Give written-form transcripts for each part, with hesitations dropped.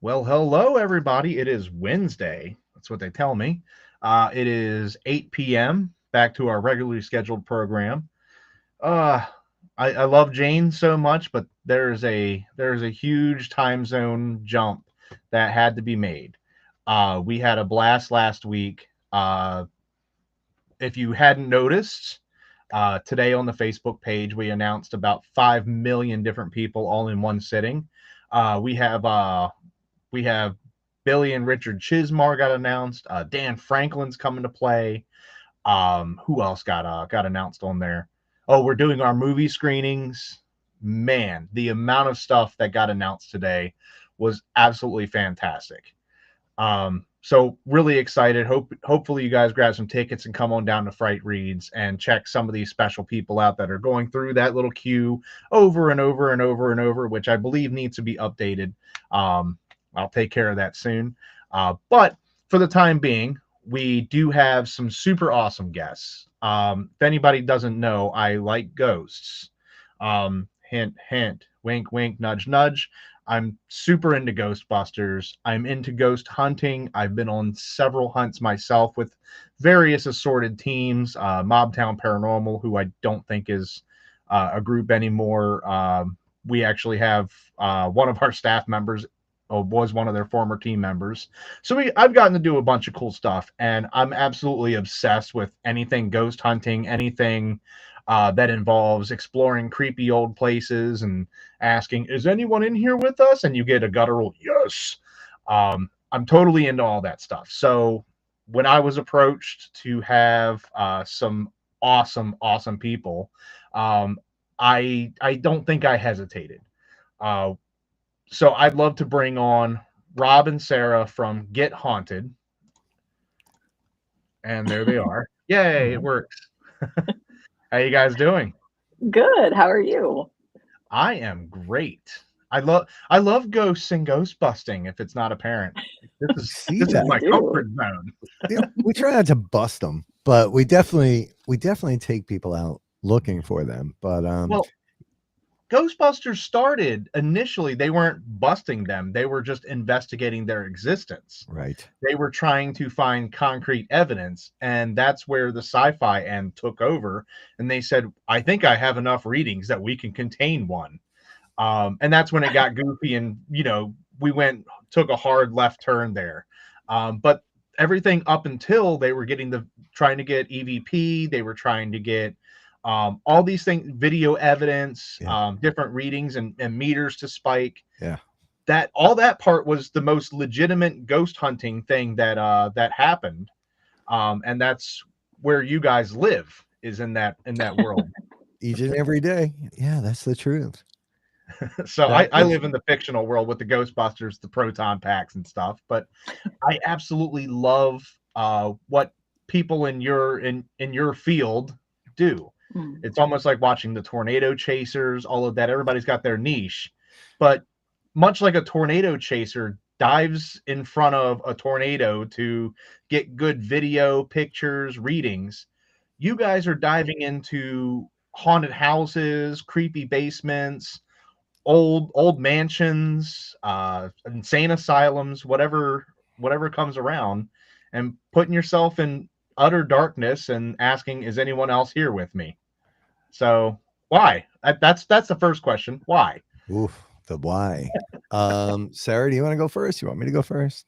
Well, hello, everybody. It is Wednesday. That's what they tell me. It is 8 p.m. Back to our regularly scheduled program. Uh, I love Jane so much, but there's a huge time zone jump that had to be made. We had a blast last week. If you hadn't noticed, today on the Facebook page we announced about 5 million different people all in one sitting. We have Billy and Richard Chismar got announced. Dan Franklin's coming to play. Who else got announced on there? Oh, we're doing our movie screenings. Man, the amount of stuff that got announced today was absolutely fantastic. So really excited. Hopefully you guys grab some tickets and come on down to Fright Reads and check some of these special people out that are going through that little queue over and over and over and over, which I believe needs to be updated. I'll take care of that soon. But for the time being, we do have some super awesome guests. If anybody doesn't know, I like ghosts. Hint, hint, wink, wink, nudge, nudge. I'm super into Ghostbusters. I'm into ghost hunting. I've been on several hunts myself with various assorted teams. Mobtown Paranormal, who I don't think is a group anymore. We actually have one of our staff members was one of their former team members. So I've gotten to do a bunch of cool stuff, and I'm absolutely obsessed with anything ghost hunting, anything that involves exploring creepy old places and asking, "Is anyone in here with us?" And you get a guttural yes. I'm totally into all that stuff. So when I was approached to have some awesome people, I don't think I hesitated. Uh, so I'd love to bring on Rob and Sarah from Get Haunted. And there they are. Yay, it works. How you guys doing? Good. How are you? I am great. I love ghosts and ghost busting if it's not apparent. This is See this is that? Me my too. comfort zone. We try not to bust them, but we definitely take people out looking for them. But Well, Ghostbusters started initially, they weren't busting them, they were just investigating their existence. right, They were trying to find concrete evidence, and that's where the sci-fi end took over. And they said, "I think I have enough readings that we can contain one." And that's when it got goofy, and we took a hard left turn there. But everything up until they were trying to get EVP, they were trying to get all these things, video evidence, yeah, different readings and meters to spike. yeah. That all that part was the most legitimate ghost hunting thing that happened, and that's where you guys live, is in that world. Each and every day. Yeah, that's the truth. So I, That I is live in the fictional world with the Ghostbusters, the proton packs and stuff, but I absolutely love what people in your field do. Mm. It's almost like watching the tornado chasers, all of that. Everybody's got their niche, but much like a tornado chaser dives in front of a tornado to get good video, pictures, readings, you guys are diving into haunted houses, creepy basements, old mansions, insane asylums, whatever comes around, and putting yourself in utter darkness and asking, "Is anyone else here with me?" So why? That's the first question. Why? oof, the why. Sarah, do you want to go first? You want me to go first?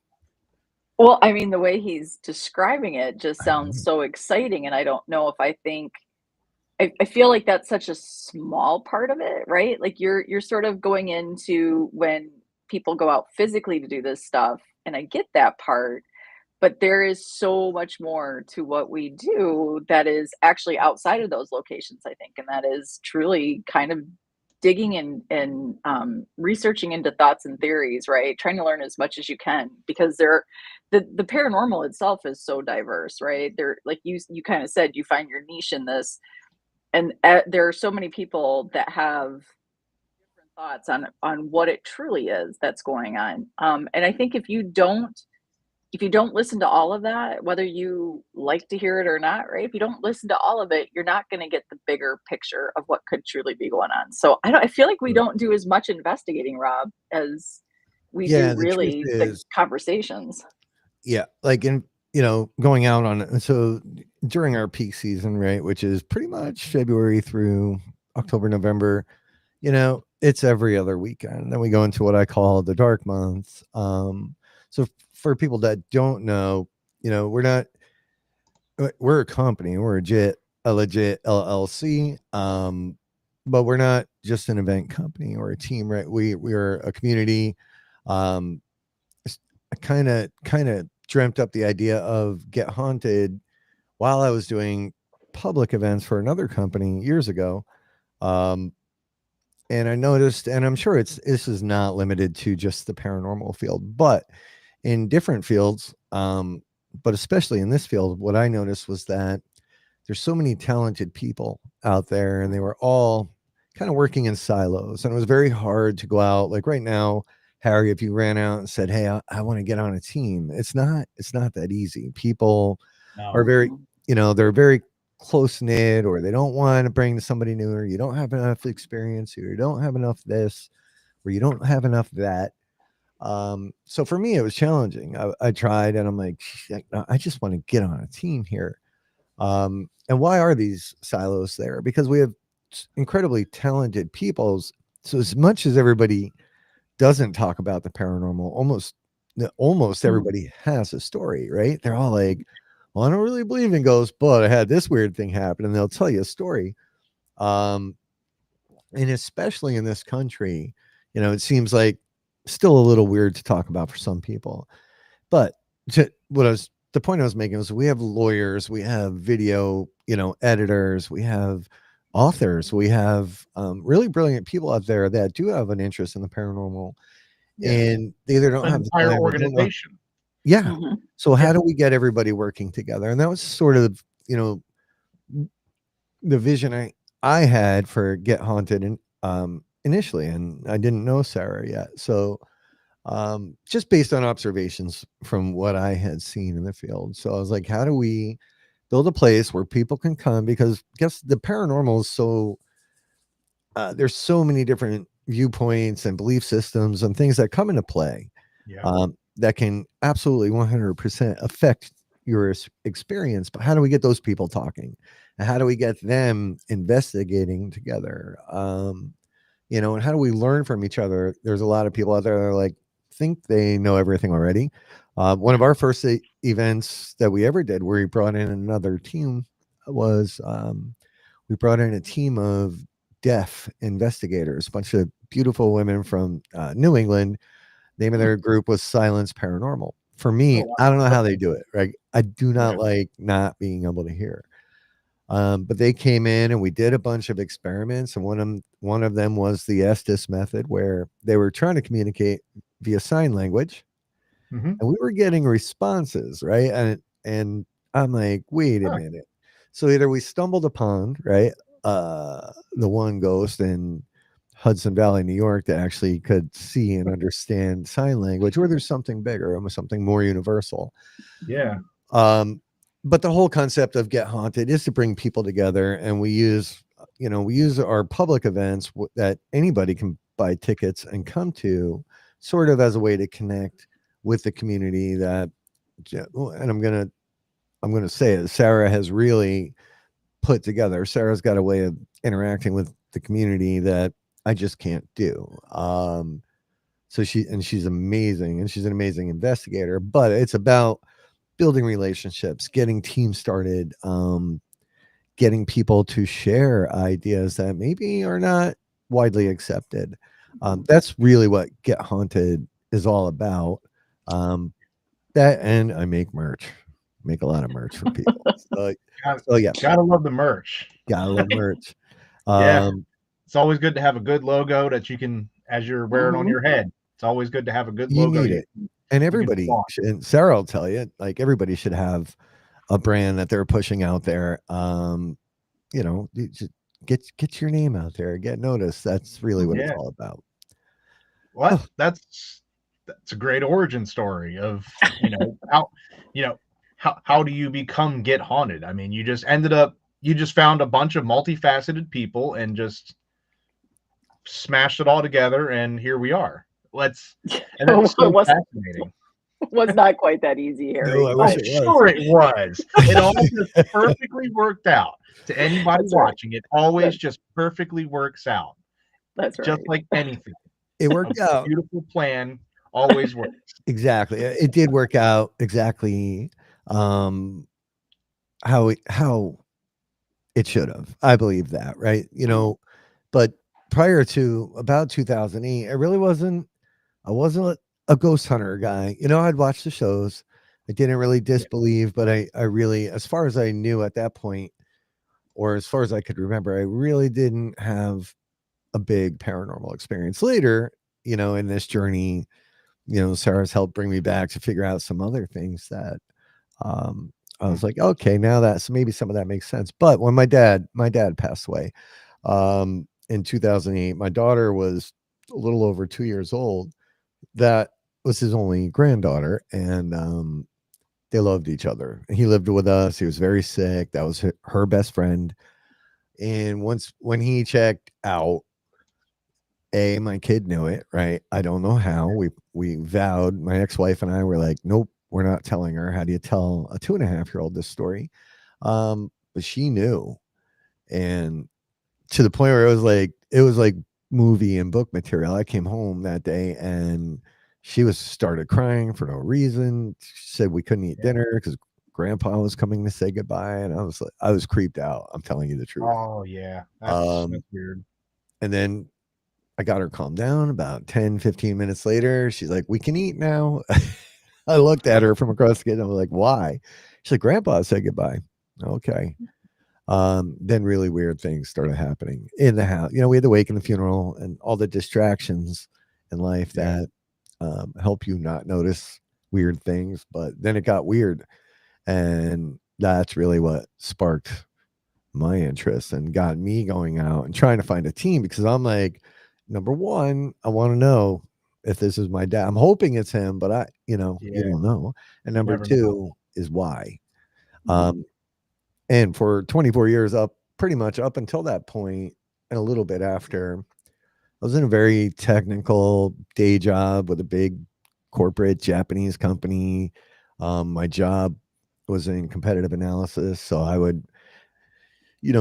Well, I mean, the way he's describing it just I sounds know. so exciting. And I don't know if I think I feel like that's such a small part of it, right? Like you're sort of going into when people go out physically to do this stuff, and I get that part, but there is so much more to what we do that is actually outside of those locations, I think, and that is truly kind of digging and researching into thoughts and theories, right? Trying to learn as much as you can because the paranormal itself is so diverse, right? There, like you kind of said, you find your niche in this, and there are so many people that have different thoughts on what it truly is that's going on. And I think if you don't listen to all of that, whether you like to hear it or not, right? If you don't listen to all of it, you're not going to get the bigger picture of what could truly be going on. So I feel like we don't do as much investigating, Rob, as we do Yeah, the truth really the is, conversations. yeah, like in going out on so during our peak season, right, which is pretty much February through October, November, it's every other weekend. Then we go into what I call the dark months. So for people that don't know, we're not we're a company, we're a legit LLC. But we're not just an event company or a team, right? We are a community. Um, I kind of dreamt up the idea of Get Haunted while I was doing public events for another company years ago. Um, and I noticed, and I'm sure this is not limited to just the paranormal field, but in different fields, but especially in this field, what I noticed was that there's so many talented people out there, and they were all kind of working in silos, and it was very hard to go out. Like right now, Harry, if you ran out and said, "Hey, I want to get on a team," it's not that easy. People are No. very, they're very close knit, or they don't want to bring somebody new, or you don't have enough experience, or you don't have enough this, or you don't have enough that. So for me, it was challenging. I tried, and I'm like, I just want to get on a team here. And why are these silos there? Because we have incredibly talented peoples. So as much as everybody doesn't talk about the paranormal, almost Mm. everybody has a story, right? They're all like, well, I don't really believe in ghosts, but I had this weird thing happen, and they'll tell you a story. Um, and especially in this country, it seems like still a little weird to talk about for some people. But the point I was making was we have lawyers, we have video, editors, we have authors, we have really brilliant people out there that do have an interest in the paranormal, Yeah. and they either don't An have the entire time or don't know. organization. Yeah. Mhm. So how Yeah. do we get everybody working together? And that was sort of, the vision I had for Get Haunted and initially, and I didn't know Sarah yet. So just based on observations from what I had seen in the field. So I was like, how do we build a place where people can come? Because I guess the paranormal is so there's so many different viewpoints and belief systems and things that come into play Yeah. that can absolutely 100% affect your experience. But how do we get those people talking? And how do we get them investigating together? And how do we learn from each other? There's a lot of people out there that are like, think they know everything already. One of our first events that we ever did where we brought in another team was we brought in a team of deaf investigators, a bunch of beautiful women from New England. Name of their group was Silence Paranormal. For Oh me, wow. I don't know how Okay. they do it, right? I do not Yeah. like not being able to hear. But they came in and we did a bunch of experiments, and one of them was the Estes method, where they were trying to communicate via sign language, Hmm. and we were getting responses, right? And I'm like, wait a Huh. minute. So either we stumbled upon, right, the one ghost in Hudson Valley, New York, that actually could see and understand sign language, or there's something bigger, or something more universal. Yeah. Um, but the whole concept of Get Haunted is to bring people together, and we use our public events that anybody can buy tickets and come to, sort of as a way to connect with the community that, and I'm gonna say it, Sarah has really put together. Sarah's got a way of interacting with the community that I just can't do. So she's amazing, and she's an amazing investigator, but it's about building relationships, getting teams started, getting people to share ideas that maybe are not widely accepted. That's really what Get Haunted is all about. Um, that, and I make a lot of merch for people. So, Got, so yeah, gotta love the merch. gotta love merch. Yeah. Um, It's always good to have a good logo that you can, as you're wearing on Mhm. your head. It's always good to have a good you logo need it, and you can everybody, flaunt. and Sarah will tell you, like everybody should have a brand that they're pushing out there. You just get your name out there, get noticed. That's really what it's Yeah. all about. What? Oh, That's a great origin story of, how, you know, how do you become Get Haunted? I mean, you just found a bunch of multifaceted people and just smashed it all together, and here we are. Let's, and that's so was fascinating. was not quite that easy, No, I Harry. wish Oh, it was. sure it was. It all just perfectly worked out. To anybody That's right. watching, it always just perfectly works out. That's Just right. like anything. It A worked out. beautiful plan always works. Exactly. It did work out exactly how it should have. I believe that, right? But prior to about 2008, I wasn't a ghost hunter guy. I'd watch the shows. I didn't really disbelieve, but I really, as far as I knew at that point, or as far as I could remember, I really didn't have a big paranormal experience. Later, in this journey, Sarah's helped bring me back to figure out some other things that I was like, okay, now that's maybe some of that makes sense. But when my dad passed away in 2008, my daughter was a little over 2 years old. That was his only granddaughter, and they loved each other. He lived with us. He was very sick. That was her best friend. And when he checked out, my kid knew it, right? I don't know how. We vowed, my ex-wife and I were like, nope, we're not telling her. How do you tell a 2.5-year-old this story? But she knew. And to the point where it was like movie and book material. I came home that day and she started crying for no reason. She said we couldn't eat dinner because grandpa was coming to say goodbye. And I was creeped out. I'm telling you the truth. Oh yeah, that's Um, weird. and then I got her calmed down. About 10, 15 minutes later, she's like, we can eat now. I looked at her from across the kitchen. I was like, why? She's like, grandpa said goodbye. Okay. Then really weird things started happening in the house. We had to wake in the funeral and all the distractions in life Yeah. that help you not notice weird things. But then it got weird. And that's really what sparked my interest and got me going out and trying to find a team, because I'm like, number one, I want to know if this is my dad. I'm hoping it's him, but you Yeah, don't know. And you number never know. two is why. Mhm. And for 24 years, pretty much up until that point and a little bit after, I was in a very technical day job with a big corporate Japanese company. My job was in competitive analysis, so I would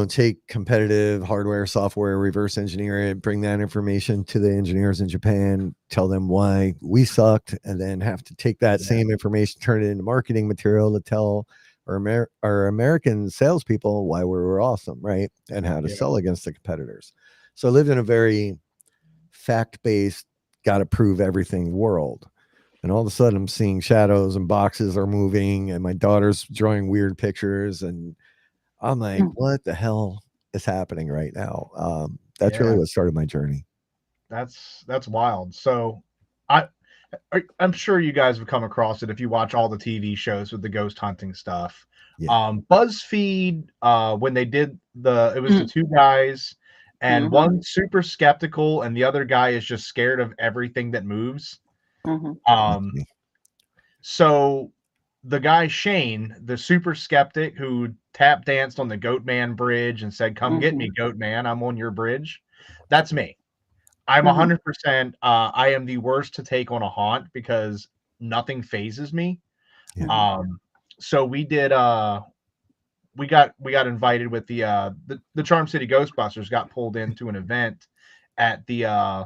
take competitive hardware, software, reverse engineer it, bring that information to the engineers in Japan, tell them why we sucked, and then have to take that Yeah. same information, turn it into marketing material to tell our American salespeople why we were awesome, right? And how to Yeah. sell against the competitors. So I lived in a very fact-based, got to prove everything world. And all of a sudden I'm seeing shadows and boxes are moving and my daughter's drawing weird pictures, and I'm like, Mm. what the hell is happening right now? That's really Yeah. what started my journey. That's wild. So, I I'm sure you guys have come across it if you watch all the TV shows with the ghost hunting stuff. Yeah. BuzzFeed, when they did it was the Mm. two guys, and Mhm. one super skeptical, and the other guy is just scared of everything that moves. Mhm. That's Um, me. so the guy Shane, the super skeptic who tap danced on the Goatman Bridge and said, "Come get me, Mhm. Goatman, I'm on your bridge." That's me. I'm Mhm. 100%. I am the worst to take on a haunt because nothing phases me. Yeah. Mhm. So we got invited with the Charm City Ghostbusters got pulled into an event at the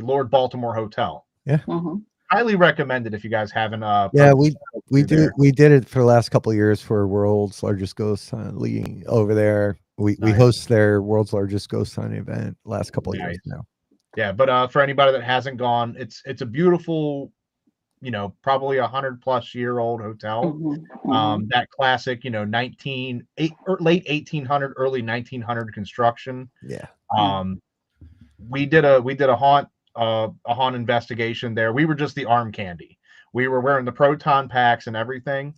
Lord Baltimore Hotel. Yeah. Mhm. Highly recommended if you guys haven't Yeah. through there. We did it for the last couple of years for world's largest ghost hunt leading over there. We Nice, host their world's largest ghost hunting event last couple of years nice. now. Yeah, but for anybody that hasn't gone, it's a beautiful, probably 100-plus-year-old hotel. Mhm. Mhm. That classic, or late 1800, early 1900 construction. Yeah. Mm. Um, we did a haunt investigation there. We were just the arm candy. We were wearing the proton packs and everything.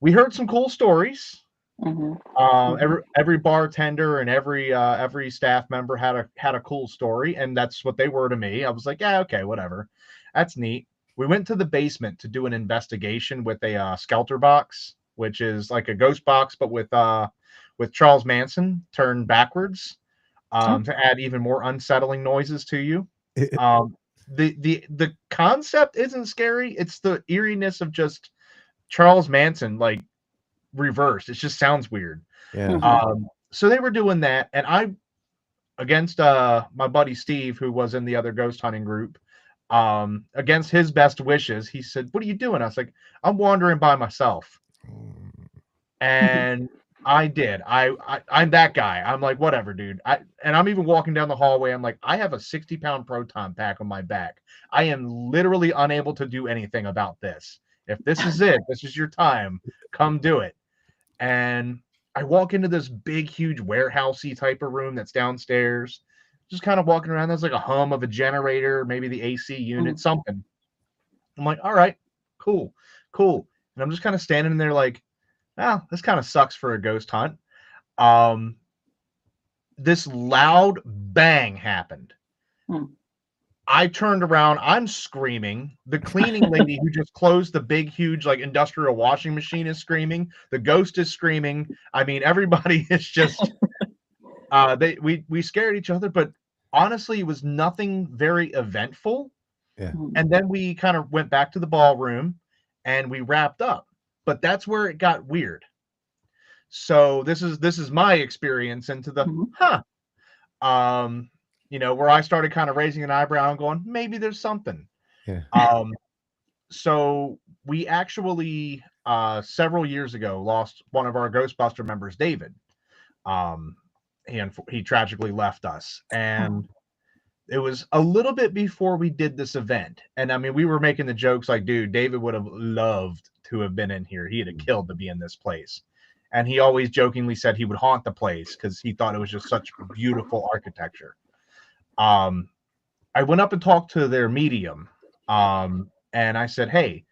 We heard some cool stories. Mhm. Mhm. Every bartender and every staff member had a cool story, and that's what they were to me. I was like, yeah, okay, whatever, that's neat. We went to the basement to do an investigation with a Skelter box, which is like a ghost box, but with Charles Manson turned backwards, Oh. to add even more unsettling noises to you. Um, the concept isn't scary. It's the eeriness of just Charles Manson, like, reversed. It just sounds weird. Yeah. So they were doing that, and I, against my buddy Steve, who was in the other ghost hunting group, against his best wishes, he said, "What are you doing?" I was like, "I'm wandering by myself." And I did. I'm that guy. I'm like, whatever, dude. And I'm even walking down the hallway. I'm like, I have a 60-pound proton pack on my back. I am literally unable to do anything about this. If this is it, this is your time. Come do it. And I walk into this big, huge warehousey type of room that's downstairs. Just kind of walking around. There's like a hum of a generator, maybe the AC unit, something. I'm like, all right, cool, cool. And I'm just kind of standing there like, oh, this kind of sucks for a ghost hunt. This loud bang happened. I turned around. I'm screaming. The cleaning lady who just closed the big, huge, like, industrial washing machine is screaming. The ghost is screaming. I mean, everybody is just. We scared each other, but honestly, it was nothing very eventful. Yeah. And then we kind of went back to the ballroom, and we wrapped up. But that's where it got weird. So this is my experience into the where I started kind of raising an eyebrow and going, maybe there's something. Yeah. So we actually several years ago lost one of our Ghostbuster members, David. He tragically left us, and it was a little bit before we did this event. And I mean, we were making the jokes like, dude, David would have loved to have been in here. He'd have killed to be in this place. And he always jokingly said he would haunt the place because he thought it was just such beautiful architecture. I went up and talked to their medium, and I said, hey,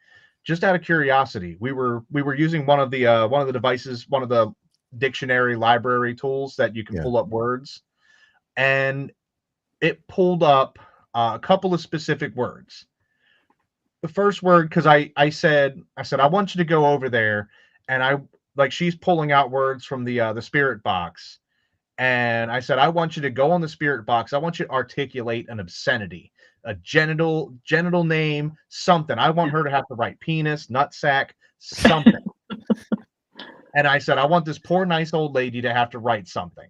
just out of curiosity, we were using one of the devices, one of the dictionary library tools that you can pull up words, and it pulled up a couple of specific words. The first word, because I said I want you to go over there, and she's pulling out words from the spirit box, and I said, I want you to go on the spirit box. I want you to articulate an obscenity, a genital name, something. I want her to have to write penis, nutsack, something. And I said, I want this poor nice old lady to have to write something,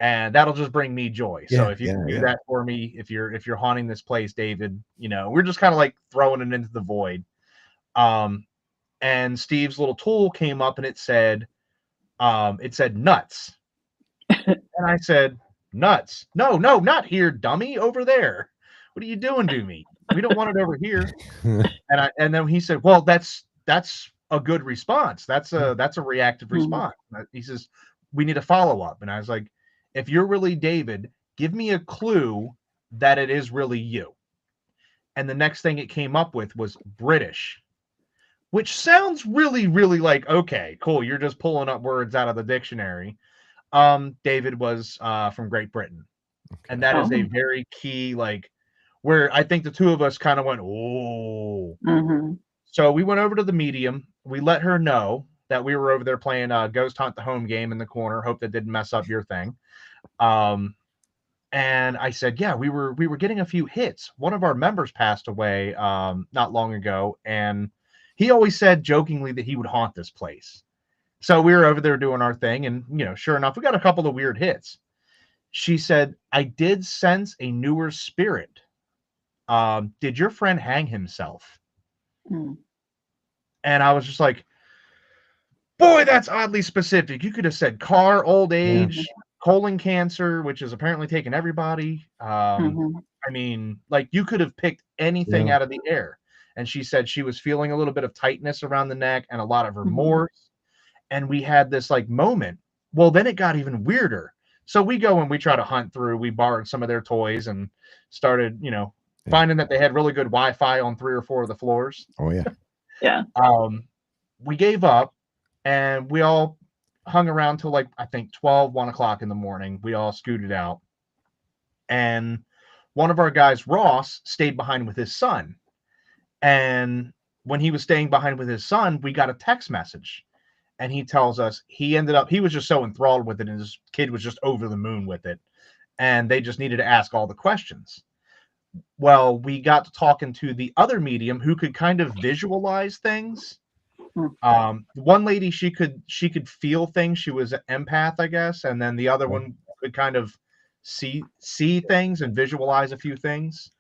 and that'll just bring me joy. So if you can do that for me, if you're haunting this place, David, we're just kind of like throwing it into the void. And Steve's little tool came up and it said nuts. And I said, nuts? No, not here, dummy, over there. What are you doing to me? We don't want it over here. And then he said, well, that's a good response. That's a reactive response. He says, we need a follow-up. And I was like, if you're really David, give me a clue that it is really you. And the next thing it came up with was British, which sounds really, really like, okay, cool. You're just pulling up words out of the dictionary. David was from Great Britain. Okay. And that is a very key, like, where I think the two of us kind of went, oh. So we went over to the medium. We let her know that we were over there playing Ghost Hunt the home game in the corner. Hope that didn't mess up your thing. And I said, yeah, we were getting a few hits. One of our members passed away not long ago, and he always said jokingly that he would haunt this place. So we were over there doing our thing, and sure enough, we got a couple of weird hits. She said, I did sense a newer spirit. Did your friend hang himself? And I was just like, boy, that's oddly specific. You could have said car, old age, colon cancer, which is apparently taking everybody. I mean, like, you could have picked anything out of the air. And she said she was feeling a little bit of tightness around the neck and a lot of remorse. And we had this like moment. Well, then it got even weirder. So we go and we try to hunt through. We borrowed some of their toys and started, finding that they had really good Wi-Fi on 3 or 4 of the floors. Oh, yeah. Yeah. We gave up, and we all hung around till, like, I think 1 o'clock in the morning. We all scooted out. And one of our guys, Ross, stayed behind with his son. And when he was staying behind with his son, we got a text message. And he tells us he was just so enthralled with it, and his kid was just over the moon with it. And they just needed to ask all the questions. Well, we got to talking to the other medium who could kind of visualize things. One lady, she could feel things. She was an empath, I guess, and then the other one could kind of see things and visualize a few things.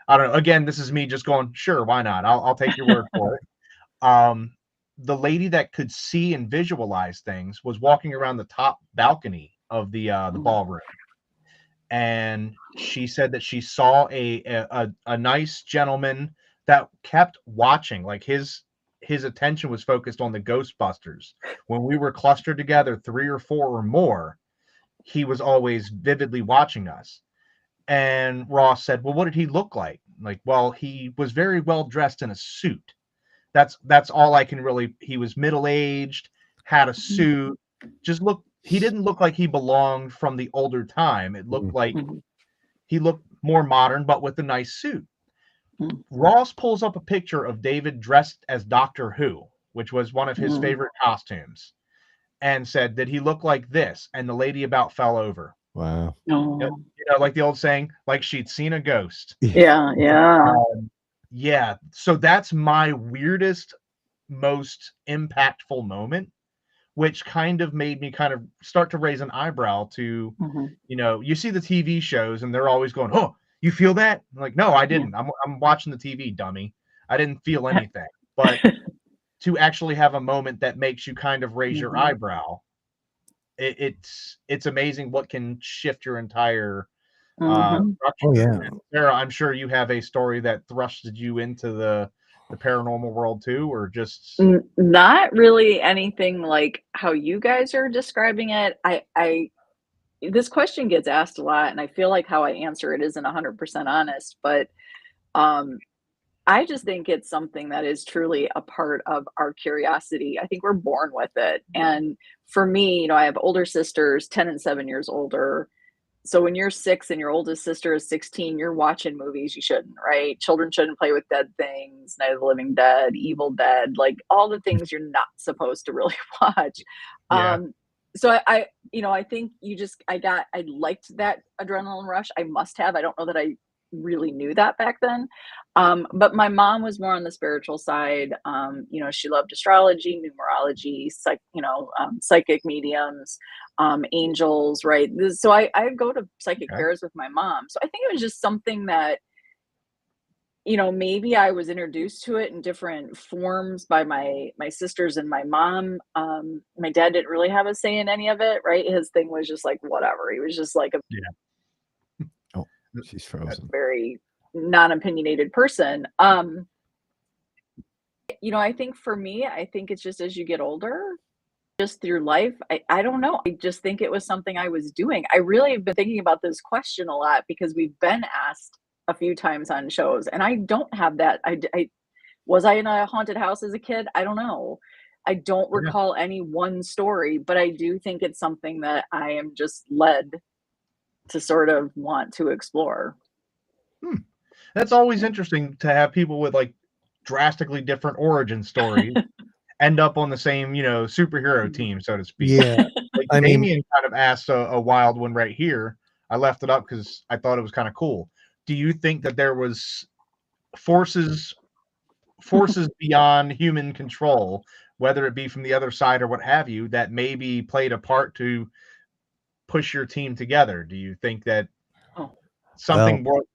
I don't know. Again, this is me just going, sure, why not? I'll take your word for it. The lady that could see and visualize things was walking around the top balcony of the ballroom, and she said that she saw a nice gentleman that kept watching, like his attention was focused on the Ghostbusters. When we were clustered together, 3 or 4 or more, he was always vividly watching us. And Ross said, "Well, what did he look like?" Like, well, he was very well dressed in a suit. That's all I can really. He was middle aged, had a suit. He didn't look like he belonged from the older time. It looked like he looked more modern, but with a nice suit. Ross pulls up a picture of David dressed as Doctor Who, which was one of his favorite costumes, and said, "Did he look like this?" And the lady about fell over. Wow. Like the old saying, like she'd seen a ghost. Yeah. Yeah. So that's my weirdest, most impactful moment, which kind of made me kind of start to raise an eyebrow to, you see the TV shows and they're always going, "Oh, you feel that?" I'm like, no, I didn't. I'm watching the TV, dummy. I didn't feel anything. But to actually have a moment that makes you kind of raise your eyebrow, it's amazing what can shift your entire structure. Oh, yeah. And Sarah, I'm sure you have a story that thrusted you into the paranormal world too, or just Not really anything like how you guys are describing it. I this question gets asked a lot, and I feel like how I answer it isn't 100% honest, but I just think it's something that is truly a part of our curiosity. I think we're born with it. And for me, I have older sisters, 10 and 7 years older. So when you're 6 and your oldest sister is 16, you're watching movies you shouldn't, right? Children shouldn't play with dead things, Night of the Living Dead, Evil Dead, like all the things you're not supposed to really watch. Yeah. So I think I liked that adrenaline rush. I must have. I don't know that I really knew that back then. But my mom was more on the spiritual side. She loved astrology, numerology, psychic mediums, angels, right? So I go to psychic fairs with my mom. So I think it was just something that, maybe I was introduced to it in different forms by my sisters and my mom. My dad didn't really have a say in any of it, right? His thing was just like whatever. He was just like a Oh, she's frozen. very non-opinionated person. I think for me, I think it's just as you get older, just through life, I don't know. I just think it was something I was doing. I really have been thinking about this question a lot because we've been asked a few times on shows, and I don't have that. Was I in a haunted house as a kid? I don't know. I don't recall any one story, but I do think it's something that I am just led to sort of want to explore. That's always interesting to have people with like drastically different origin stories end up on the same, superhero team, so to speak. Yeah. Like I mean, Damien kind of asked a wild one right here. I left it up because I thought it was kind of cool. Do you think that there was forces beyond human control, whether it be from the other side or what have you, that maybe played a part to push your team together? Do you think that something works?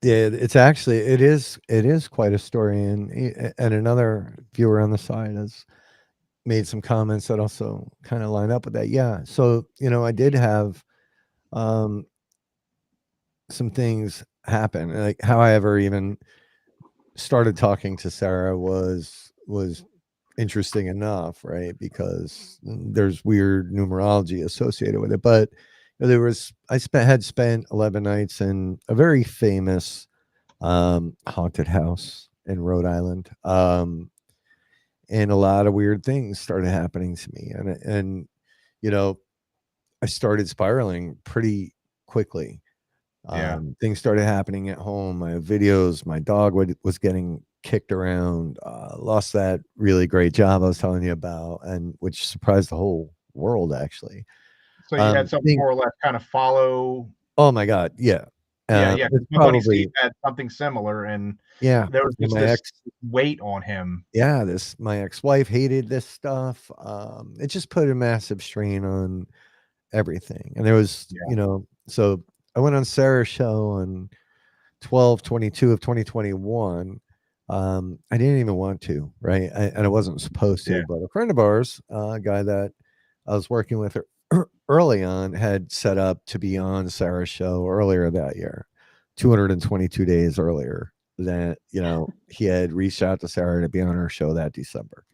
Yeah, it is quite a story, and another viewer on the side has made some comments that also kind of line up with that. Yeah, so I did have some things happen. Like how I ever even started talking to Sarah was interesting enough, right? Because there's weird numerology associated with it, but I had spent 11 nights in a very famous haunted house in Rhode Island, and a lot of weird things started happening to me, and I started spiraling pretty quickly. Things started happening at home. I have videos. My dog was getting kicked around. Lost that really great job I was telling you about, and which surprised the whole world actually. So you had something more or less kind of follow. Oh my God, yeah. Yeah. It's My buddy Steve probably had something similar, and yeah. there was And just my this ex, weight on him. yeah, this my ex-wife hated this stuff. It just put a massive strain on everything. And there was, Yeah. so I went on Sarah's show on 12/22 of 2021. I didn't even want to, right? And I wasn't supposed Yeah. to, but a friend of ours, a guy that I was working with early on, had set up to be on Sarah's show earlier that year, 222 days earlier. That he had reached out to Sarah to be on her show that December.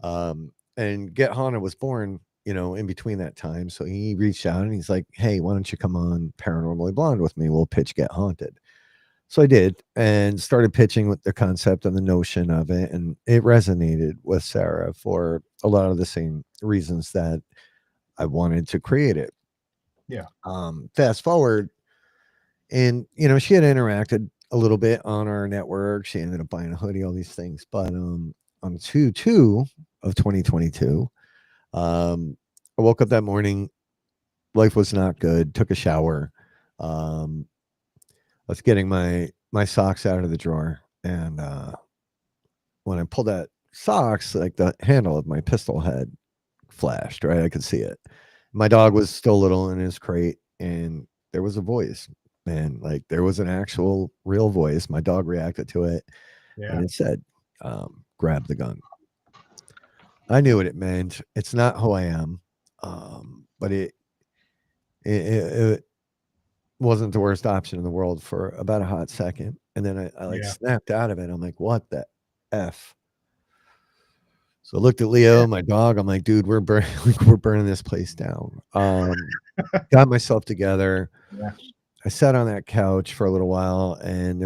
And Get Haunted was born, in between that time. So he reached out and he's like, "Hey, why don't you come on Paranormally Blonde with me? We'll pitch Get Haunted." So I did, and started pitching with the concept and the notion of it, and it resonated with Sarah for a lot of the same reasons that I wanted to create it. Yeah. Fast forward, and she had interacted a little bit on our network. She ended up buying a hoodie, all these things. But on 2/2 of 2022, I woke up that morning. Life was not good. Took a shower. I was getting my socks out of the drawer, and when I pulled that socks, like the handle of my pistol had flashed. Right, I could see it. My dog was still little in his crate, and there was a voice. Man, like there was an actual real voice. My dog reacted to it, and Yeah. it said, "Grab the gun." I knew what it meant. It's not who I am, but it wasn't the worst option in the world for about a hot second, and then I like Yeah. snapped out of it. I'm like, "What the f?" So I looked at Leo, Yeah. my dog. I'm like, "Dude, we're burning, like, we're burning this place down." Got myself together. Yeah. I sat on that couch for a little while, and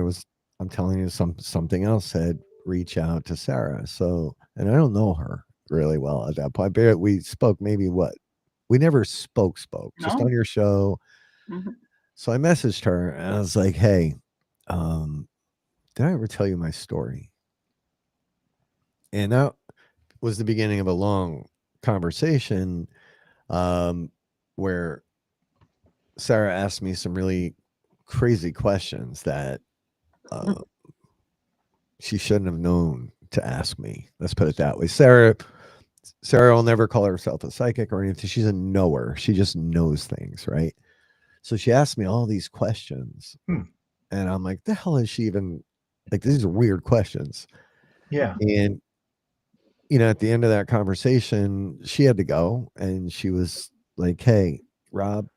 I'm telling you, something else said, "Reach out to Sarah." So, and I don't know her really well at that point. We spoke maybe what? We never spoke, just No. on your show. Mhm. So I messaged her and I was like, "Hey, um, did I ever tell you my story?" And that was the beginning of a long conversation, where Sarah asked me some really crazy questions that uh, she shouldn't have known to ask me. Let's put it that way. Sarah will never call herself a psychic or anything. She's a knower. She just knows things, right? So she asked me all these questions, Hmm. and I'm like, "The hell is she even like? These are weird questions." Yeah. And at the end of that conversation, she had to go, and she was like, "Hey, Rob,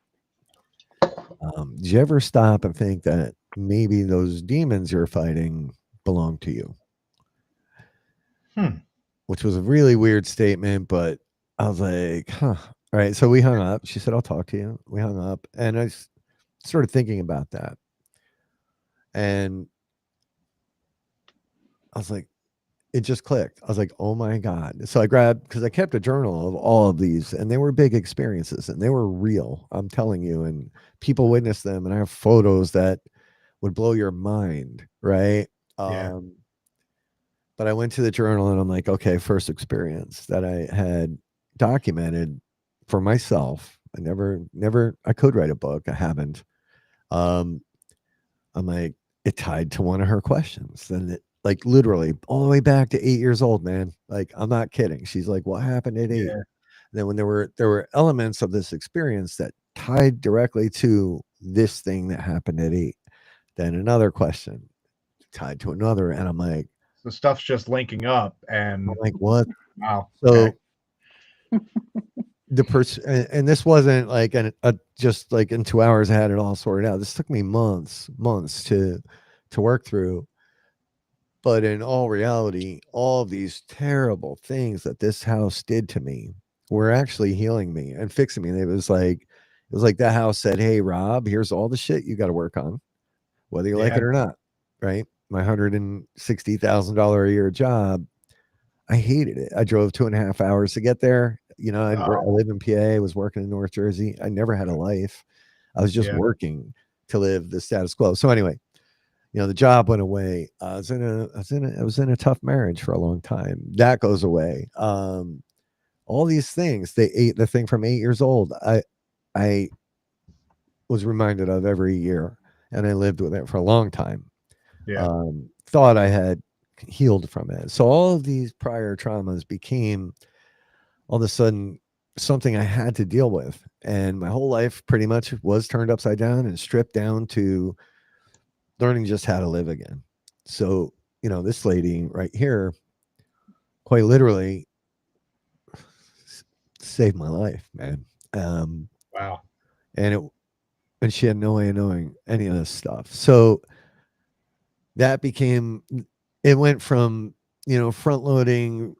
did you ever stop and think that maybe those demons you're fighting belong to you?" Hmm. Which was a really weird statement, but I was like, huh. All right. So we hung up. She said, "I'll talk to you." We hung up, and I started thinking about that. And I was like, it just clicked. I was like, oh my God. So I grabbed, because I kept a journal of all of these, and they were big experiences and they were real. I'm telling you. And people witnessed them. And I have photos that would blow your mind. Right. Yeah. But I went to the journal and I'm like, okay, first experience that I had documented for myself. I could write a book. I haven't. Um, I'm like, it tied to one of her questions. And it, like, literally all the way back to 8 years old, man. Like, I'm not kidding. She's like, "What happened at 8?" Yeah. And then when there were elements of this experience that tied directly to this thing that happened at 8, then another question tied to another. And So stuff's just linking up, I'm and like, what? wow. Okay. So the person, and this wasn't like just like in 2 hours I had it all sorted out. This took me months to work through. But in all reality, all of these terrible things that this house did to me were actually healing me and fixing me. And it was like that house said, "Hey, Rob, here's all the shit you got to work on, whether you like Yeah. it or not." Right? My $160,000 a year job, I hated it. I drove 2.5 hours to get there. I Oh. live in PA. I was working in North Jersey. I never had a life. I was just Yeah. working to live the status quo. So anyway, the job went away. I was in a tough marriage for a long time. That goes away. All these things, they ate the thing from 8 years old. I was reminded of every year. and I lived with it for a long time. Yeah. Thought I had healed from it. So all of these prior traumas became all of a sudden something I had to deal with. And my whole life pretty much was turned upside down and stripped down to learning just how to live again. So, this lady right here, quite literally saved my life, man. Wow. And she had no way of knowing any of this stuff. So that became, it went from, front loading,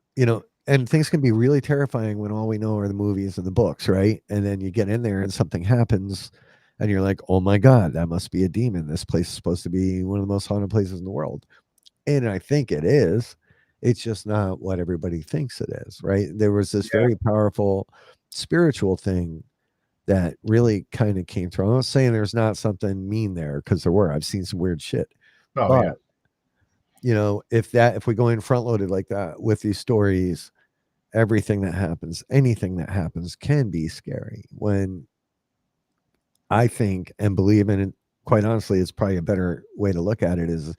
and things can be really terrifying when all we know are the movies and the books, right? And then you get in there and something happens and you're like, oh my God, that must be a demon. This place is supposed to be one of the most haunted places in the world. And I think it is. It's just not what everybody thinks it is, right? There was this very powerful spiritual thing that really kind of came through. I'm not saying there's not something mean there, because there were. I've seen some weird shit. Oh, But yeah. if we go in front loaded like that with these stories, everything that happens, anything that happens can be scary. When I think and believe in it, quite honestly, it's probably a better way to look at it is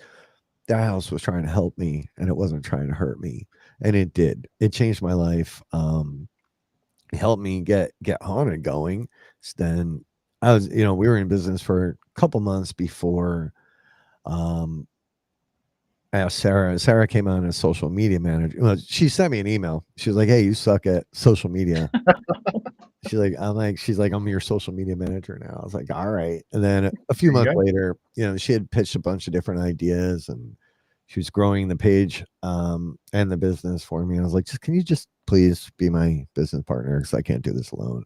that house was trying to help me and it wasn't trying to hurt me. And it did. It changed my life. It helped me get haunted going. So then I was, we were in business for a couple months before I asked Sarah. Sarah came on as social media manager. Well, she sent me an email. She was like, "Hey, you suck at social media." She's like, "I'm your social media manager now." I was like, "All right." And then a few There you months go. later, she had pitched a bunch of different ideas, and she was growing the page and the business for me. I was like, can you just please be my business partner, because I can't do this alone.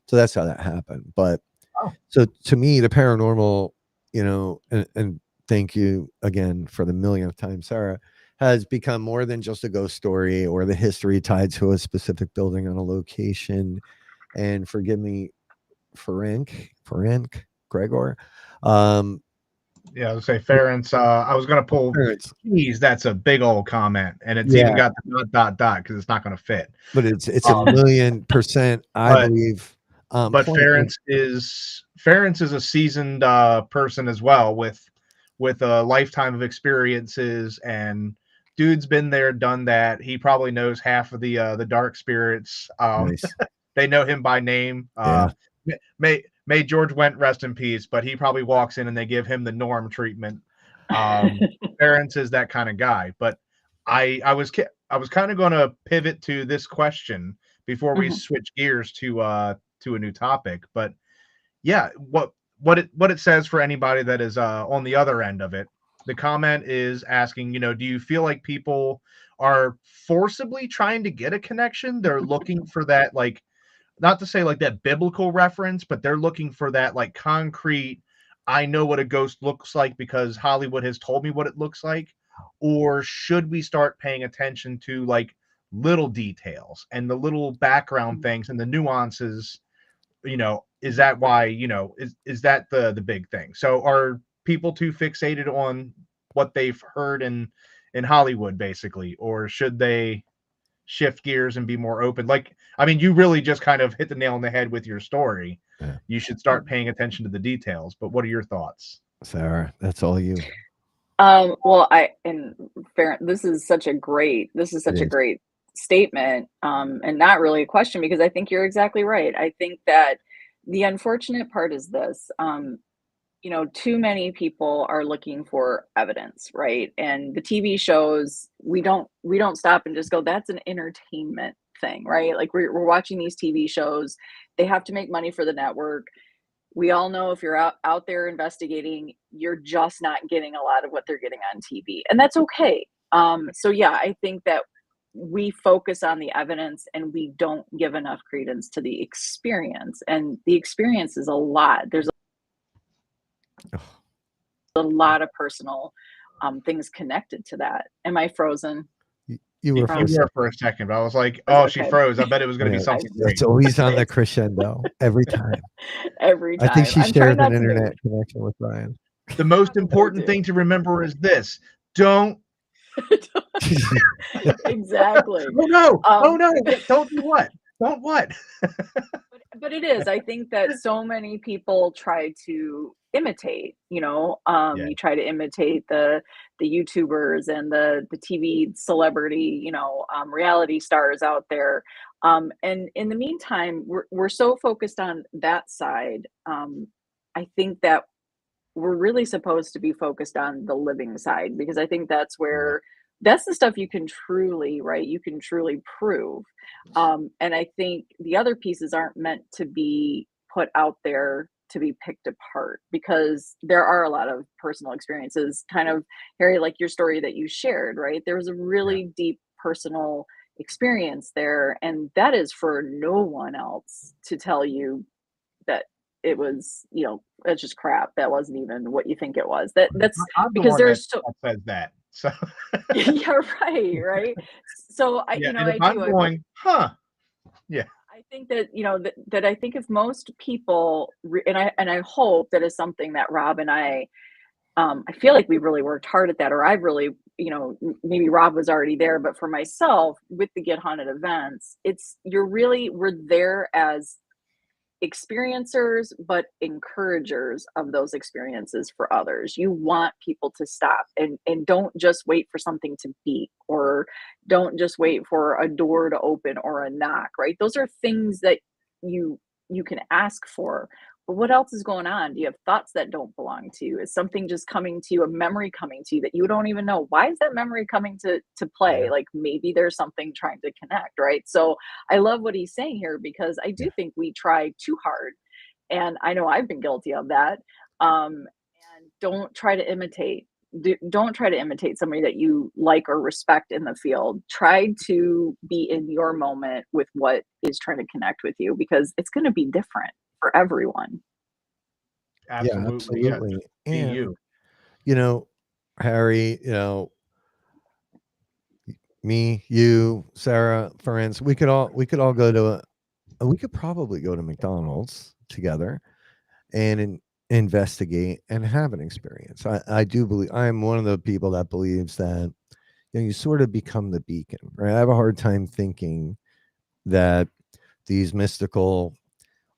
So that's how that happened. But Oh. so to me, the paranormal, and thank you again for the millionth time, Sarah, has become more than just a ghost story or the history tied to a specific building on a location. And forgive me, Ferenc, Gregor. Yeah, I was gonna say Ference. I was gonna pull. Geez, that's a big old comment, and it's even got the dot because it's not gonna fit. But it's a 1,000,000%, I But believe. but Point. Ference is a seasoned person as well, with a lifetime of experiences, and dude's been there, done that. He probably knows half of the dark spirits. Nice. They know him by name. Yeah. May George Wendt rest in peace, but he probably walks in and they give him the Norm treatment. Ference is that kind of guy. But I was kind of going to pivot to this question before we switch gears to a new topic. But yeah, what it says for anybody that is on the other end of it. The comment is asking, do you feel like people are forcibly trying to get a connection? They're looking for that, like, not to say like that biblical reference, but they're looking for that like concrete, I know what a ghost looks like because Hollywood has told me what it looks like. Or should we start paying attention to like little details and the little background things and the nuances? Is that why, is that the big thing? So are people too fixated on what they've heard in Hollywood basically, or should they shift gears and be more open? Like, I mean, you really just kind of hit the nail on the head with your story. Yeah. You should start paying attention to the details. But what are your thoughts? Sarah, that's all you. Well, this is such a great statement, and not really a question, because I think you're exactly right. I think that the unfortunate part is this, too many people are looking for evidence, right? And the TV shows, we don't stop and just go, that's an entertainment thing, right? Like we're watching these TV shows, they have to make money for the network. We all know if you're out there investigating, you're just not getting a lot of what they're getting on TV, and that's okay. So yeah, I think that we focus on the evidence and we don't give enough credence to the experience, and the experience is a lot. There's a lot of personal things connected to that. Am I frozen? You were for a second, but I was like, oh, Okay. she froze. I bet it was going to be something great. It's always on the crescendo every time. Every time. I think she I'm shares trying an not to internet connection with Brian. The most important thing to remember is this: don't. Exactly. Oh no! Oh no! Don't do what? Don't what? But it is. I think that so many people try to imitate, Yeah. you try to imitate the YouTubers and the TV celebrity, reality stars out there. And in the meantime, we're so focused on that side. I think that we're really supposed to be focused on the living side because I think Yeah. that's the stuff you can truly, right? You can truly prove. And I think the other pieces aren't meant to be put out there to be picked apart because there are a lot of personal experiences, kind of Harry, like your story that you shared, right? There was a Yeah. really deep personal experience there, and that is for no one else to tell you that it was, it's just crap. That wasn't even what you think it was. That's I'm the because one that there's so says that. So yeah, right, right. So yeah, and if I'm I going, huh? Yeah. I think that, that I think if most people and I hope that is something that Rob and I feel like we've really worked hard at that, or I've really, maybe Rob was already there, but for myself with the Get Haunted events, we're there as experiencers, but encouragers of those experiences for others. You want people to stop and don't just wait for something to beep or don't just wait for a door to open or a knock, right? Those are things that you can ask for. But what else is going on? Do you have thoughts that don't belong to you? Is something just coming to you, a memory coming to you that you don't even know? Why is that memory coming to play? Yeah. Like maybe there's something trying to connect, right? So I love what he's saying here because I Yeah. do think we try too hard, and I know I've been guilty of that. And don't try to imitate. Don't try to imitate somebody that you like or respect in the field. Try to be in your moment with what is trying to connect with you because it's going to be different for everyone. Yeah, Absolutely. Yeah. absolutely. Just be And you. you know, Harry, me, you, Sarah, friends, we could all go to we could probably go to McDonald's together and investigate and have an experience. I do believe I'm one of the people that believes that you sort of become the beacon, right? I have a hard time thinking that these mystical,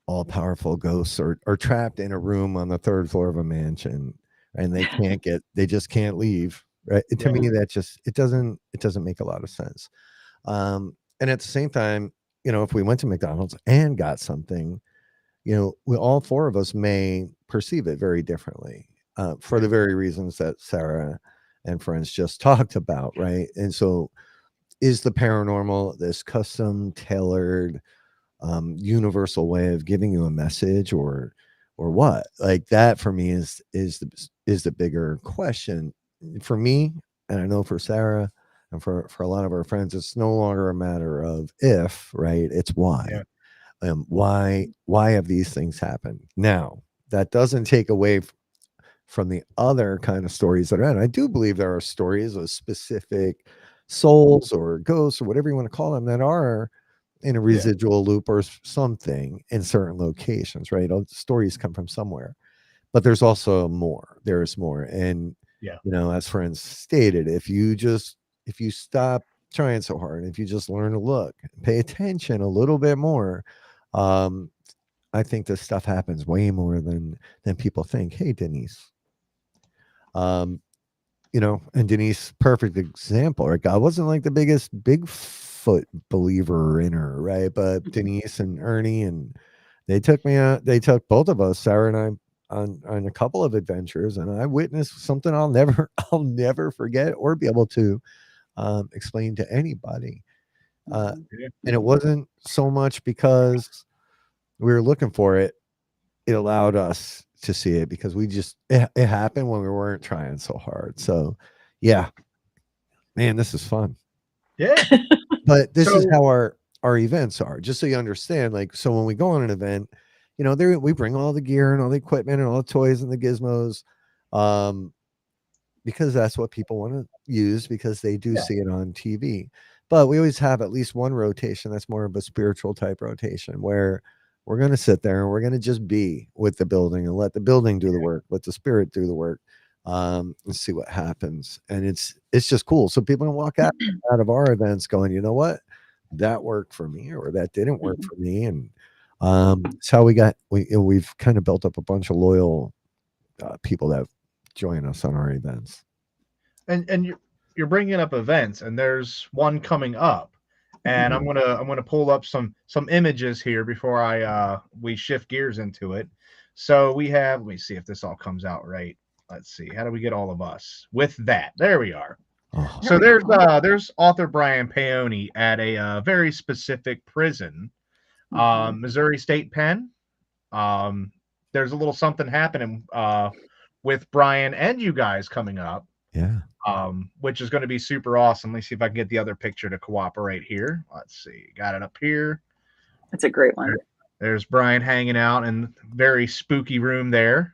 all powerful ghosts are trapped in a room on the third floor of a mansion and they just can't leave. Right. To Yeah. me, that just it doesn't make a lot of sense. And at the same time, if we went to McDonald's and got something, we all four of us may perceive it very differently for Yeah. the very reasons that Sarah and friends just talked about, right? And so, is the paranormal this custom tailored universal way of giving you a message, or what? Like that for me is the bigger question for me, and I know for Sarah and for a lot of our friends, it's no longer a matter of if, right? It's why. Yeah. Why have these things happened? Now, that doesn't take away from the other kind of stories that are in. I do believe there are stories of specific souls or ghosts or whatever you want to call them that are in a Yeah. residual loop or something in certain locations, right? All the stories come from somewhere, but there's also more. There's more. And, Yeah. as friends stated, if you stop trying so hard, if you just learn to look, pay attention a little bit more, um, I think this stuff happens way more than people think. Hey, Denise. Um, and Denise, perfect example, right? God wasn't like the biggest Bigfoot believer in her, right? But Mhm. Denise and Ernie, and they took both of us, Sarah and I, on a couple of adventures, and I witnessed something I'll never forget or be able to explain to anybody. Uh, Mhm. Yeah. and it wasn't so much because we were looking for it; it allowed us to see it because it happened when we weren't trying so hard. So, yeah, man, this is fun. Yeah. But this is So how our events are. Just so you understand, like, so when we go on an event, there we bring all the gear and all the equipment and all the toys and the gizmos, um, because that's what people want to use because they do yeah. see it on TV. But we always have at least one rotation that's more of a spiritual type rotation where we're going to sit there and we're going to just be with the building and let the building do the work, let the spirit do the work, and see what happens. And it's just cool. So people can walk out of our events going, you know what, that worked for me, or that didn't work Mhm. for me, and So we've kind of built up a bunch of loyal people that join us on our events. And you're bringing up events, and there's one coming up, and I'm gonna pull up some images here before we shift gears into it. So we have, let me see if this all comes out right. Let's see, how do we get all of us with that? There we are. Oh. So there's author Brian Paoni at a very specific prison, Missouri State Pen. There's a little something happening with Brian and you guys coming up. Yeah. Which is going to be super awesome. Let me see if I can get the other picture to cooperate here. Let's see. Got it up here. That's a great one. There's Brian hanging out in very spooky room there.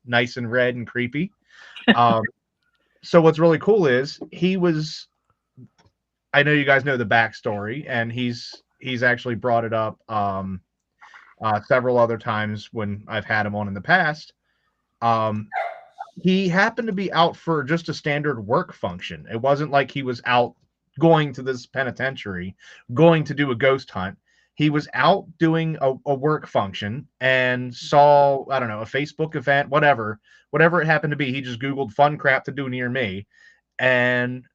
Nice and red and creepy. So what's really cool is I know you guys know the backstory, and he's actually brought it up several other times when I've had him on in the past. He happened to be out for just a standard work function. It wasn't like he was out going to this penitentiary, going to do a ghost hunt. He was out doing a work function and saw, I don't know, a Facebook event, whatever it happened to be. He just Googled fun crap to do near me. And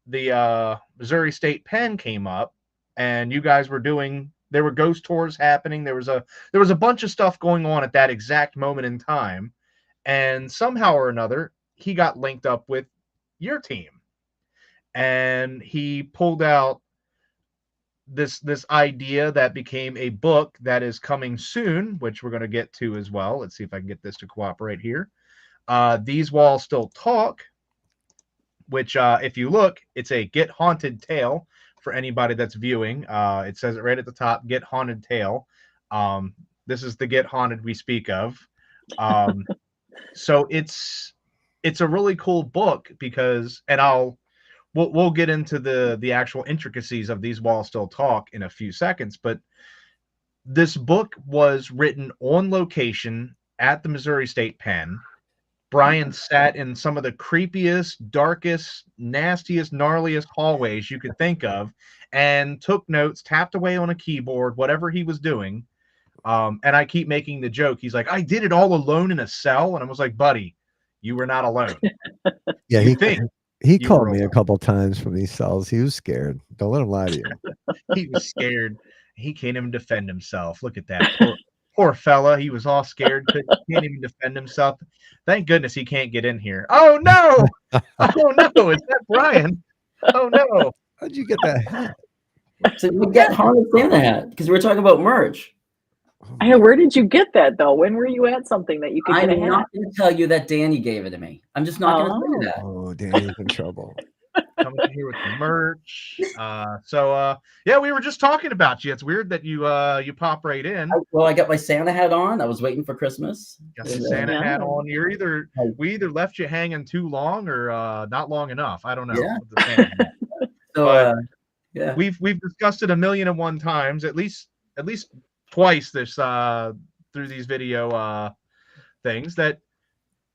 the Missouri State Pen came up, and you guys were there were ghost tours happening. There was a bunch of stuff going on at that exact moment in time. And somehow or another, he got linked up with your team, and he pulled out this idea that became a book that is coming soon, which we're going to get to as well. Let's see if I can get this to cooperate here. These Walls Still Talk, which if you look, it's a Get Haunted tale for anybody that's viewing. It says it right at the top, Get Haunted tale. This is the Get Haunted we speak of. So it's a really cool book because, and we'll get into the actual intricacies of These Walls Still Talk in a few seconds, but this book was written on location at the Missouri State Pen. Brian sat in some of the creepiest, darkest, nastiest, gnarliest hallways you could think of and took notes, tapped away on a keyboard, whatever he was doing. And I keep making the joke. He's like, I did it all alone in a cell. And I was like, buddy, you were not alone. Yeah, he called me alone. a couple times from these cells. He was scared. Don't let him lie to you. He was scared. He can't even defend himself. Look at that. Poor fella. He was all scared. Can't even defend himself. Thank goodness he can't get in here. Oh, no. Oh, no. Is that Brian? Oh, no. How'd you get that hat? So you get Haunted Santa hat because we were talking about merch. Where did you get that though? When were you at something that you could get a hat? I'm not going to tell you that Danny gave it to me. I'm just not going to tell you that. Oh, Danny's in trouble. Coming in here with the merch. Yeah, we were just talking about you. It's weird that you pop right in. Well, I got my Santa hat on. I was waiting for Christmas. Got the Santa hat on. We either left you hanging too long or not long enough. I don't know. Yeah. With the Santa hat. So yeah, we've discussed it 1,000,001 times, at least twice this through these video things, that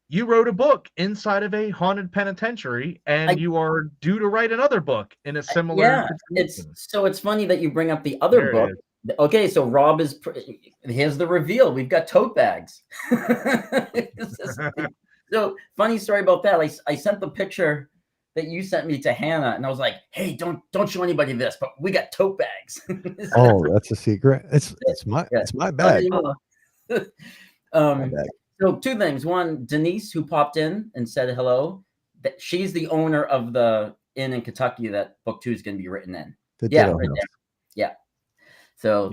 you wrote a book inside of a haunted penitentiary, and you are due to write another book in a similar situation. It's funny that you bring up the other book. Okay, so Rob here's the reveal. We've got tote bags. So funny story about that. I sent the picture that you sent me to Hannah, and I was like, "Hey, don't show anybody this, but we got tote bags." Oh, that's a secret. It's my bag. My bag. So two things. One, Denise, who popped in and said hello, that she's the owner of the inn in Kentucky that book 2 is going to be written in. Right there. Yeah. So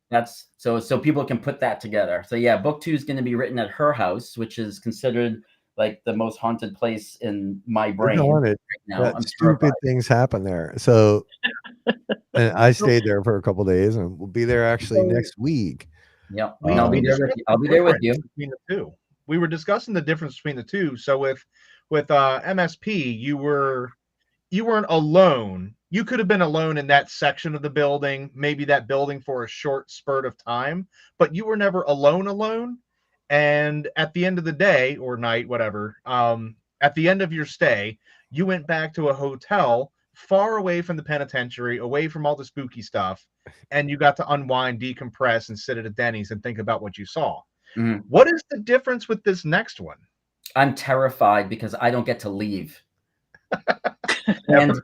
that's so people can put that together. So yeah, book 2 is going to be written at her house, which is considered like the most haunted place in my brain. Right now. Stupid things happen there. So, and I stayed there for a couple of days, and we'll be there actually next week. Yeah, I'll be there with you. Between the two, we were discussing the difference between the two. So with MSP, you weren't alone. You could have been alone in that section of the building, maybe that building for a short spurt of time, but you were never alone. And at the end of the day or night, whatever, at the end of your stay, you went back to a hotel far away from the penitentiary, away from all the spooky stuff, and you got to unwind, decompress, and sit at a Denny's and think about what you saw. Mhm. What is the difference with this next one? I'm terrified because I don't get to leave. And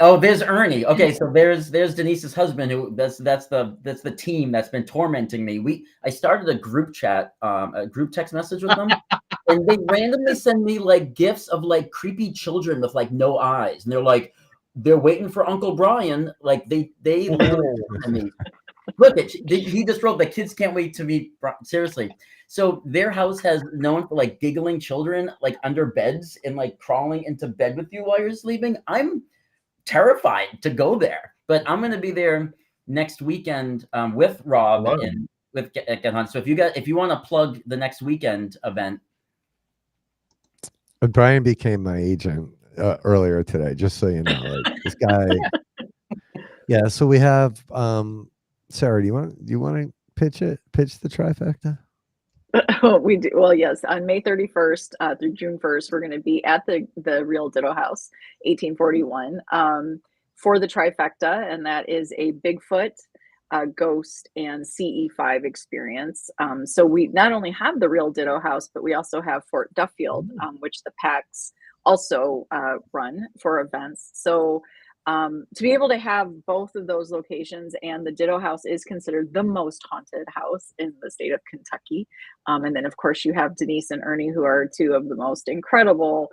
oh, there's Ernie. Okay, so there's Denise's husband, who that's the team that's been tormenting me. I started a group chat, a group text message with them, and they randomly send me like gifs of like creepy children with like no eyes, and they're waiting for Uncle Brian. Like they literally to me. Look, he just wrote that kids can't wait to meet. Seriously. So their house has known for like giggling children like under beds and like crawling into bed with you while you're sleeping. I'm terrified to go there, but I'm going to be there next weekend with Rob and with Get Hunt. So if you want to plug the next weekend event. Brian became my agent earlier today, just so you know. Like, this guy. Yeah. So we have Sarah. Do you want to pitch the trifecta? We do. Well, yes. On May 31st through June 1st, we're going to be at the Real Ditto House, 1841, for the trifecta, and that is a Bigfoot, ghost, and CE5 experience. So we not only have the Real Ditto House, but we also have Fort Duffield, which the PAX also run for events. So to be able to have both of those locations, and the Ditto House is considered the most haunted house in the state of Kentucky. And then of course you have Denise and Ernie, who are two of the most incredible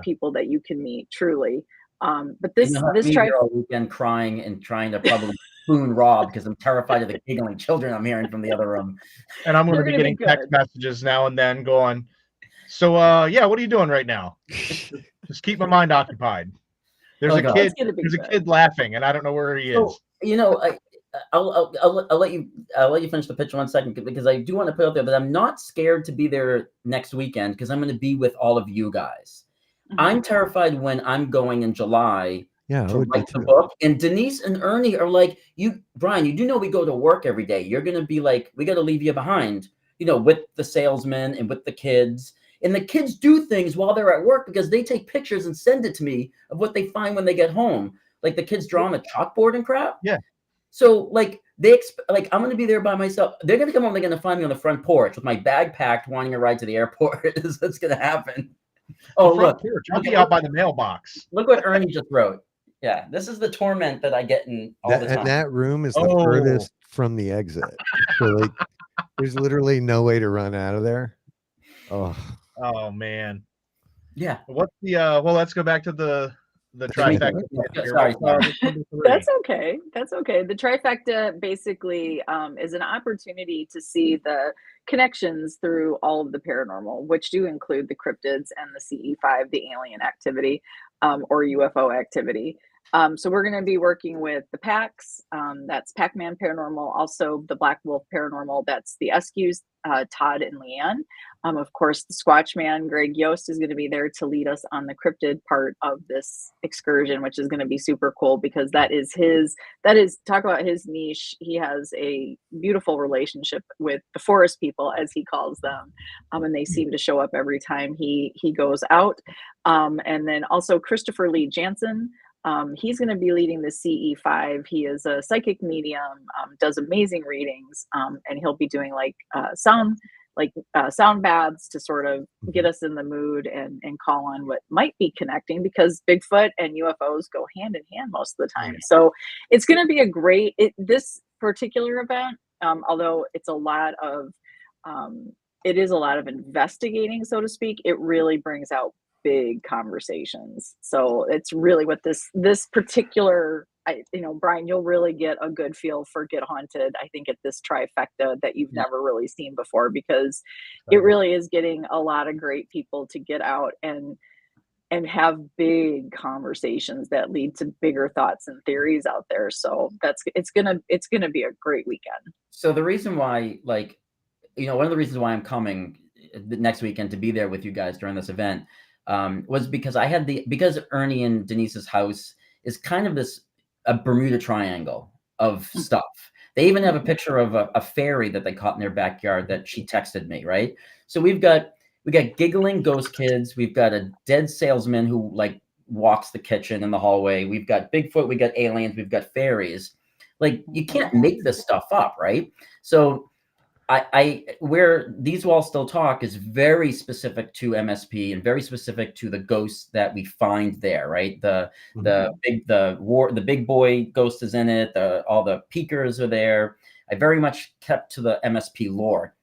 people that you can meet, truly. But this all weekend crying and trying to probably spoon Rob because I'm terrified of the giggling children I'm hearing from the other room. And I'm going to be getting text messages now and then going, so yeah, what are you doing right now? Just keep my mind occupied. There's a kid laughing, and I don't know where he is. You know, I'll let you finish the pitch 1 second, because I do want to put out there that I'm not scared to be there next weekend because I'm going to be with all of you guys. Mm-hmm. I'm terrified when I'm going in July to write the book, and Denise and Ernie are like, Brian, you do know we go to work every day. You're going to be like, we got to leave you behind, with the salesmen and with the kids. And the kids do things while they're at work because they take pictures and send it to me of what they find when they get home. Like the kids draw on a chalkboard and crap. Yeah. So like I'm going to be there by myself. They're going to come home. They're going to find me on the front porch with my bag packed, wanting a ride to the airport. That's going to happen. Oh, look. I'll be out by the mailbox. Look what Ernie just wrote. Yeah. This is the torment that I get in all the time. And that room is the furthest from the exit. So like, there's literally no way to run out of there. Oh man. Yeah. What's the well, let's go back to the trifecta. Sorry. That's okay. The trifecta basically is an opportunity to see the connections through all of the paranormal, which do include the cryptids and the CE5, the alien activity, or UFO activity. So we're going to be working with the PAX, that's Pac-Man Paranormal, also the Black Wolf Paranormal, that's the Eskies, Todd and Leanne. Of course, the Squatch Man, Greg Yost, is going to be there to lead us on the cryptid part of this excursion, which is going to be super cool because that is talk about his niche. He has a beautiful relationship with the forest people, as he calls them, and they seem to show up every time he goes out. And then also Christopher Lee Jansen. He's going to be leading the CE5. He is a psychic medium, does amazing readings, and he'll be doing sound baths to sort of get us in the mood and call on what might be connecting, because Bigfoot and UFOs go hand in hand most of the time. So it's going to be this particular event, although it's it is a lot of investigating, so to speak. It really brings out big conversations. So it's really what this particular, Brian, you'll really get a good feel for Get Haunted, I think, at this trifecta that you've never really seen before, because it really is getting a lot of great people to get out and have big conversations that lead to bigger thoughts and theories out there. So it's gonna be a great weekend. So the reason why, one of the reasons why I'm coming next weekend to be there with you guys during this event was because because Ernie and Denise's house is kind of a Bermuda Triangle of stuff. They even have a picture of a fairy that they caught in their backyard that she texted me, right? So we got giggling ghost kids. We've got a dead salesman who walks the kitchen and the hallway. We've got Bigfoot, we got aliens, we've got fairies. Like, you can't make this stuff up, right? So where These Walls Still Talk is very specific to MSP and very specific to the ghosts that we find there, right? The big boy ghost is in it. All the peekers are there. I very much kept to the MSP lore.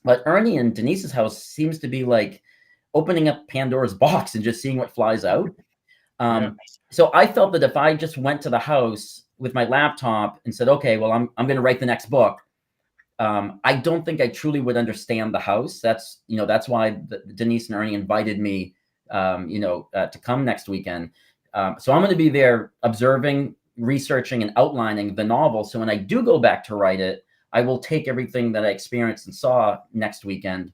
But Ernie and Denise's house seems to be like opening up Pandora's box and just seeing what flies out. So I felt that if I just went to the house with my laptop and said, okay, well, I'm going to write the next book, I don't think I truly would understand the house. That's why Denise and Ernie invited me, to come next weekend. So I'm going to be there observing, researching, and outlining the novel. So when I do go back to write it, I will take everything that I experienced and saw next weekend,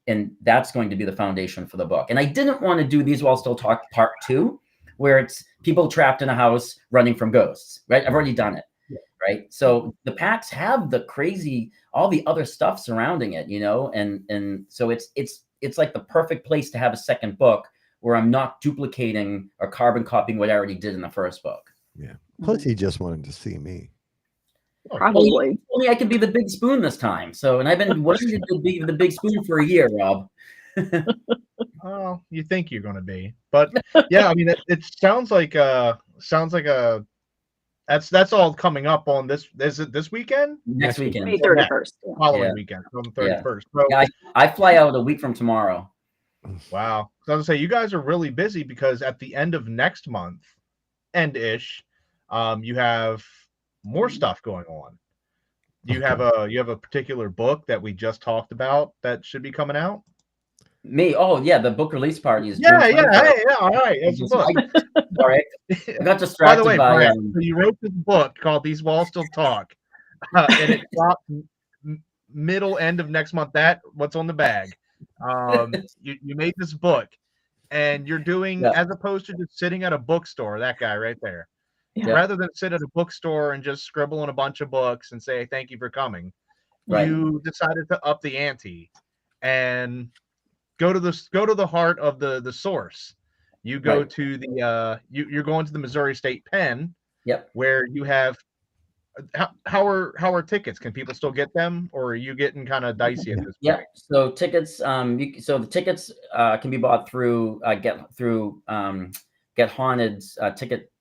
and that's going to be the foundation for the book. And I didn't want to do These Walls Still Talk Part 2, where it's people trapped in a house running from ghosts, right? I've already done it. Right. So the packs have the crazy, all the other stuff surrounding it, and so it's like the perfect place to have a second book where I'm not duplicating or carbon copying what I already did in the first book. Yeah. Plus, he just wanted to see me. Probably. Only I could be the big spoon this time. So, and I've been waiting to be the big spoon for a year, Rob. Oh, you think you're going to be, but yeah, I mean, it sounds like that's all coming up on this. Is it this weekend? Next weekend. May 31st. Following weekend, on the 31st. So, yeah, I fly out a week from tomorrow. Wow. So I was gonna say, you guys are really busy because at the end of next month, end-ish, you have more stuff going on. You have a particular book that we just talked about that should be coming out. Me? Oh yeah, the book release party is. Yeah. All right, it's a book. All right. I got distracted. By the way, Brian, so you wrote this book called These Walls Still Talk, and it dropped middle end of next month. What's on the bag. You made this book, and you're doing, as opposed to just sitting at a bookstore, that guy right there. Yeah. Rather than sit at a bookstore and just scribble on a bunch of books and say thank you for coming, you decided to up the ante and go to the heart of the source. You go to the you're going to the Missouri State Pen. Yep. Where you have how are tickets? Can people still get them, or are you getting kind of dicey at this point? Yeah. So tickets, so the tickets can be bought through Get Haunted's ticket,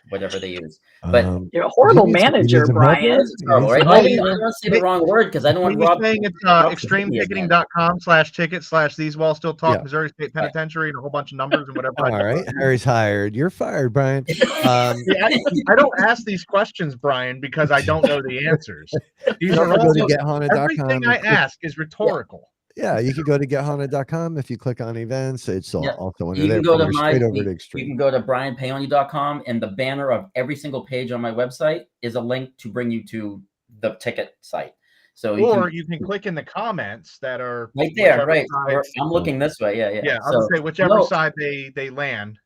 whatever they use. But you're a horrible manager, Brian. Horrible, right? I don't want to say the wrong word because I don't want Rob saying it's extremeticketing.com/tickets/These Walls Still Talk Missouri State Penitentiary and a whole bunch of numbers and whatever. All right, Harry's hired. You're fired, Brian. I don't ask these questions, Brian, because I don't know the answers. These are all everything I ask is rhetorical. Yeah, you can go to gethaunted.com. If you click on events, it's also under you there. Can go to you can go to brianpaoni.com, and the banner of every single page on my website is a link to bring you to the ticket site. So you can click in the comments that are right there. Right, I'm looking this way. Yeah. Yeah, I would say whichever side they land.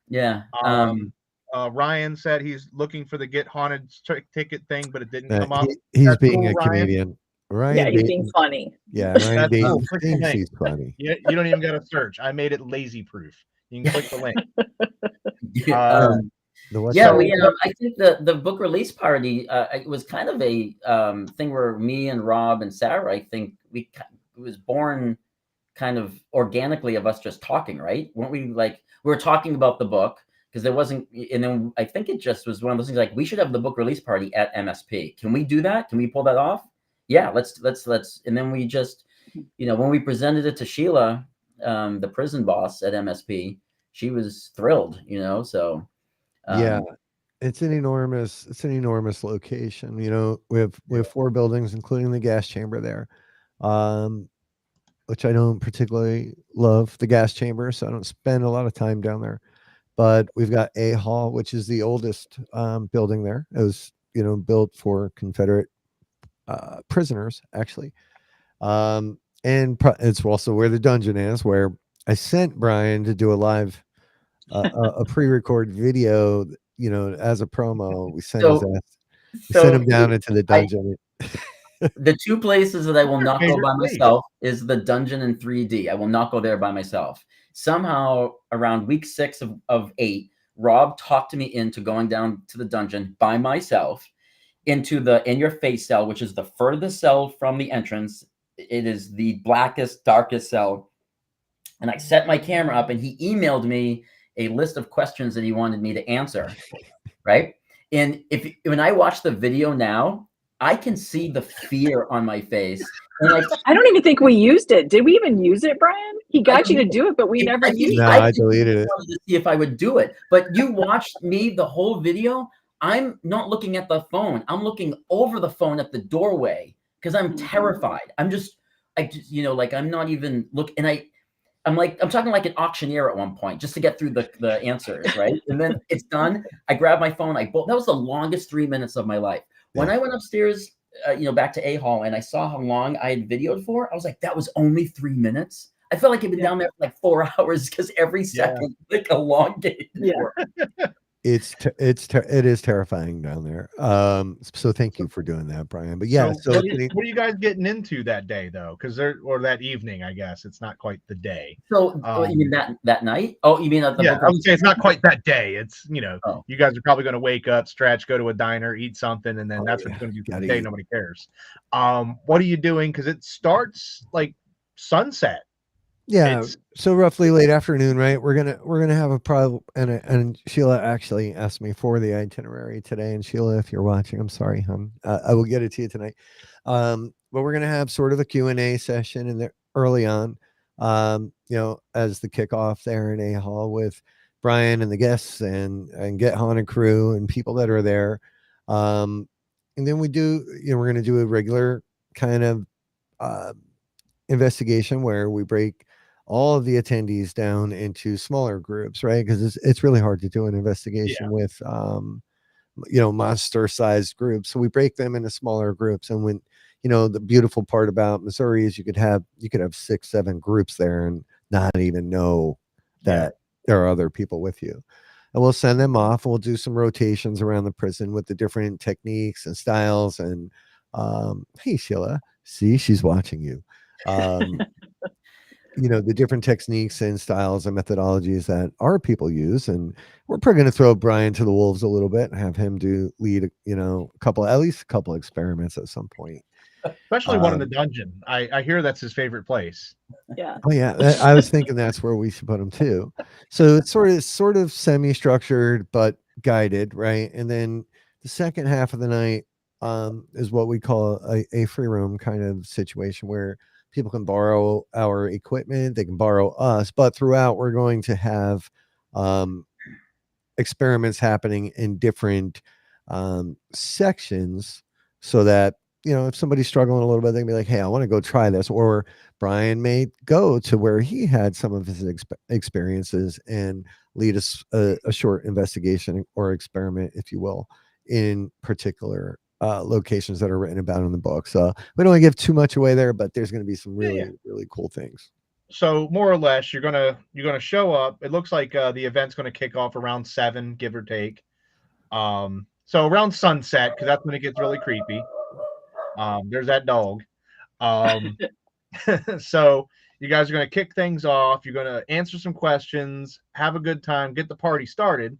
Yeah. Ryan said he's looking for the Get Haunted ticket thing, but it didn't come up. He's being a comedian. Ryan, yeah, he's being funny. Yeah, Ryan thinks he's funny. You don't even got to search. I made it lazy proof. You can click the link. I think the book release party it was kind of a thing where me and Rob and Sarah, I think it was born kind of organically of us just talking, right? Weren't we we were talking about the book because there wasn't, and then I think it just was one of those things like we should have the book release party at MSP. Can we do that? Can we pull that off? Yeah, let's, and then we just, when we presented it to Sheila, the prison boss at MSP, she was thrilled, so. Yeah, it's an enormous location. We have 4 buildings, including the gas chamber there, which I don't particularly love the gas chamber, so I don't spend a lot of time down there. But we've got A Hall, which is the oldest building there. It was, built for Confederate prisoners, actually, and it's also where the dungeon is, where I sent Brian to do a live a pre-record video, as a promo. We sent sent him down into the dungeon. The 2 places that I will not go by myself is the dungeon in 3D. I will not go there by myself. Somehow around week 6 of 8, Rob talked me into going down to the dungeon by myself into the in your face cell, which is the furthest cell from the entrance. It is the blackest, darkest cell. And I set my camera up, and he emailed me a list of questions that he wanted me to answer. Right. And when I watch the video now, I can see the fear on my face. And I don't even think we used it. Did we even use it, Brian? He got you to do it, but we never used it. I deleted it. To see if I would do it. But you watched me the whole video. I'm not looking at the phone. I'm looking over the phone at the doorway because I'm terrified. I just, like I'm not even looking. And I'm talking like an auctioneer at one point just to get through the answers, right? And then it's done. I grab my phone. That was the longest 3 minutes of my life. When I went upstairs, back to A Hall, and I saw how long I had videoed for, I was like, that was only 3 minutes. I felt like I'd been down there for like 4 hours because every second like elongated. It is terrifying down there. So thank you for doing that, Brian. But yeah, so what are you guys getting into that day though? Or that evening, I guess it's not quite the day. So you mean that night? Oh, you mean I would say it's not quite that day. It's you guys are probably going to wake up, stretch, go to a diner, eat something, and then that's what you're going to do for the day. Nobody cares. What are you doing? Because it starts like sunset. Yeah, so roughly late afternoon, right? We're gonna have a problem, and Sheila actually asked me for the itinerary today. And Sheila, if you're watching, I'm sorry, hon. I will get it to you tonight. But we're gonna have sort of a Q&A session in there early on, as the kickoff there in A Hall with Brian and the guests and Get Haunted crew and people that are there. And then we're gonna do a regular kind of investigation where we break all of the attendees down into smaller groups, right? Because it's really hard to do an investigation with monster sized groups. So we break them into smaller groups. And when the beautiful part about Missouri is you could have 6-7 groups there and not even know that there are other people with you. And we'll send them off. We'll do some rotations around the prison with the different techniques and styles. And hey, Sheila, see, she's watching you. The different techniques and styles and methodologies that our people use. And we're probably going to throw Brian to the wolves a little bit and have him lead at least a couple experiments at some point. Especially one in the dungeon. I hear that's his favorite place. Yeah. Oh yeah. I was thinking that's where we should put him too. So it's sort of semi-structured, but guided. Right. And then the second half of the night is what we call a free roam kind of situation where people can borrow our equipment, they can borrow us, but throughout we're going to have experiments happening in different sections so that, if somebody's struggling a little bit, they can be like, hey, I want to go try this. Or Brian may go to where he had some of his experiences and lead us a short investigation or experiment, if you will, in particular locations that are written about in the book. So we don't want to give too much away there, but there's going to be some really cool things. So more or less, you're gonna show up. It looks like the event's going to kick off around 7, give or take. So around sunset, because that's when it gets really creepy. There's that dog. So you guys are going to kick things off. You're going to answer some questions, have a good time, get the party started.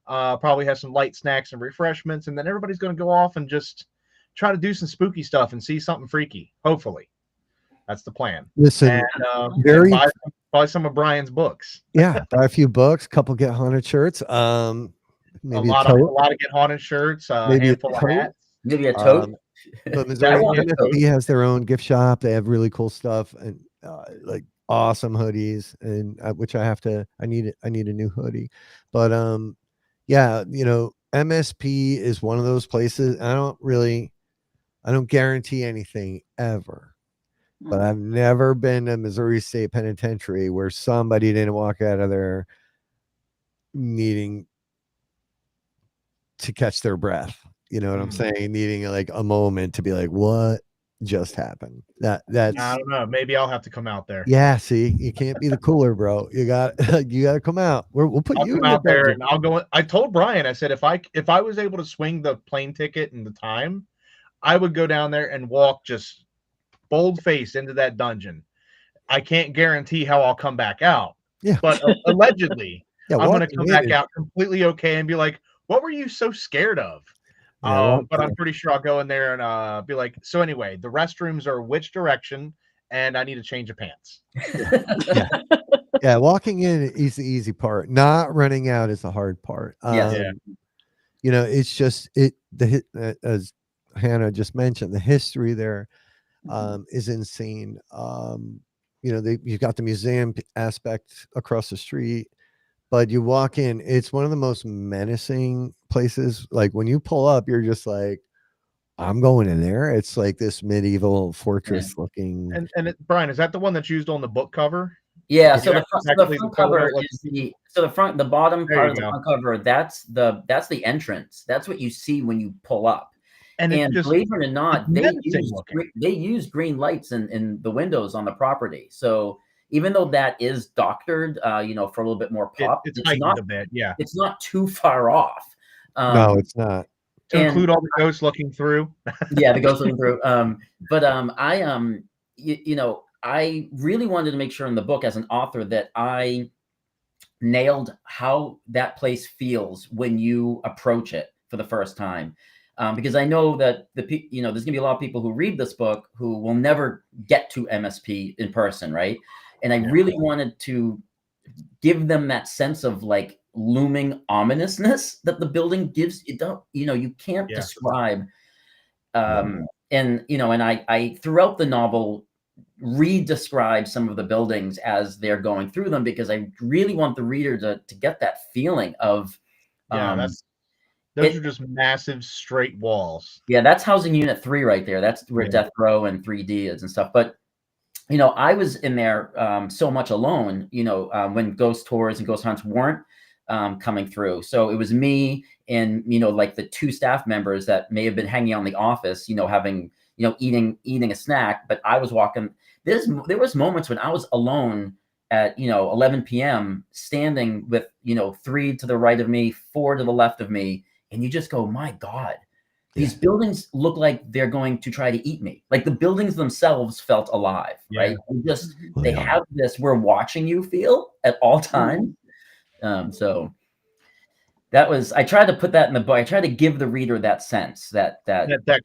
Probably have some light snacks and refreshments, and then everybody's going to go off and just try to do some spooky stuff and see something freaky. Hopefully, that's the plan. Listen, and buy some of Brian's books. Yeah, buy a few books, couple Get Haunted shirts. Maybe a lot of Get Haunted shirts. Maybe a handful of hats. Maybe a tote. But Missouri MFP has their own gift shop. They have really cool stuff and like awesome hoodies, and which I need a new hoodie. But MSP is one of those places. I don't guarantee anything ever, but I've never been to Missouri State Penitentiary where somebody didn't walk out of there needing to catch their breath. You know what I'm saying? Needing like a moment to be like, what just happened? That's I don't know. Maybe I'll have to come out there. Yeah, see, you can't be the cooler, bro. You got to come out. We'll put you out there, and I'll go. I told Brian, I said if I was able to swing the plane ticket and the time, I would go down there and walk just bold face into that dungeon. I can't guarantee how I'll come back out. Yeah. But allegedly, Yeah, I'm going to walking come in back is out completely okay and be like, "What were you so scared of?" yeah, But I'm walking pretty sure I'll go in there and be like, "So anyway, the restrooms are which direction, and I need a change of pants." yeah. Yeah, walking in is the easy part. Not running out is the hard part. Yes. Yeah. You know, it's just as Hannah just mentioned, the history there is insane. You know, you've got the museum aspect across the street, but you walk in, it's one of the most menacing places. Like when you pull up, you're just like, I'm going in there. It's like this medieval fortress looking. And Brian, is that the one that's used on the book cover? Yeah, Did so you the actually front photo cover like is the bottom There part you of the go. front cover. That's the entrance. That's what you see when you pull up. And it And just believe it or not, menacing looking. they use green lights in the windows on the property. So even though that is doctored, you know, for a little bit more pop, It's heightened a bit, yeah. it's not too far off. No, it's not. To and include all the ghosts looking through. yeah, the ghost looking through. You know, I really wanted to make sure in the book as an author that I nailed how that place feels when you approach it for the first time. Because I know that you know, there's gonna be a lot of people who read this book who will never get to MSP in person, right? And I really wanted to give them that sense of like looming ominousness that the building gives. You don't, you know, you can't describe. And you know, and I throughout the novel re-describe some of the buildings as they're going through them, because I really want the reader to get that feeling of those are just massive straight walls. Yeah, that's housing unit 3 right there. That's where Death Row and 3D is and stuff. But you know, I was in there so much alone, you know, when ghost tours and ghost hunts weren't coming through. So it was me and, you know, like the 2 staff members that may have been hanging out in the office, you know, having, you know, eating a snack. But I was walking. There was moments when I was alone at, you know, 11 p.m. standing with, you know, 3 to the right of me, 4 to the left of me. And you just go, my God. These buildings look like they're going to try to eat me. Like the buildings themselves felt alive, right? They have this "we're watching you" feel at all times. So that was, I tried to put that in the book. I tried to give the reader that sense, that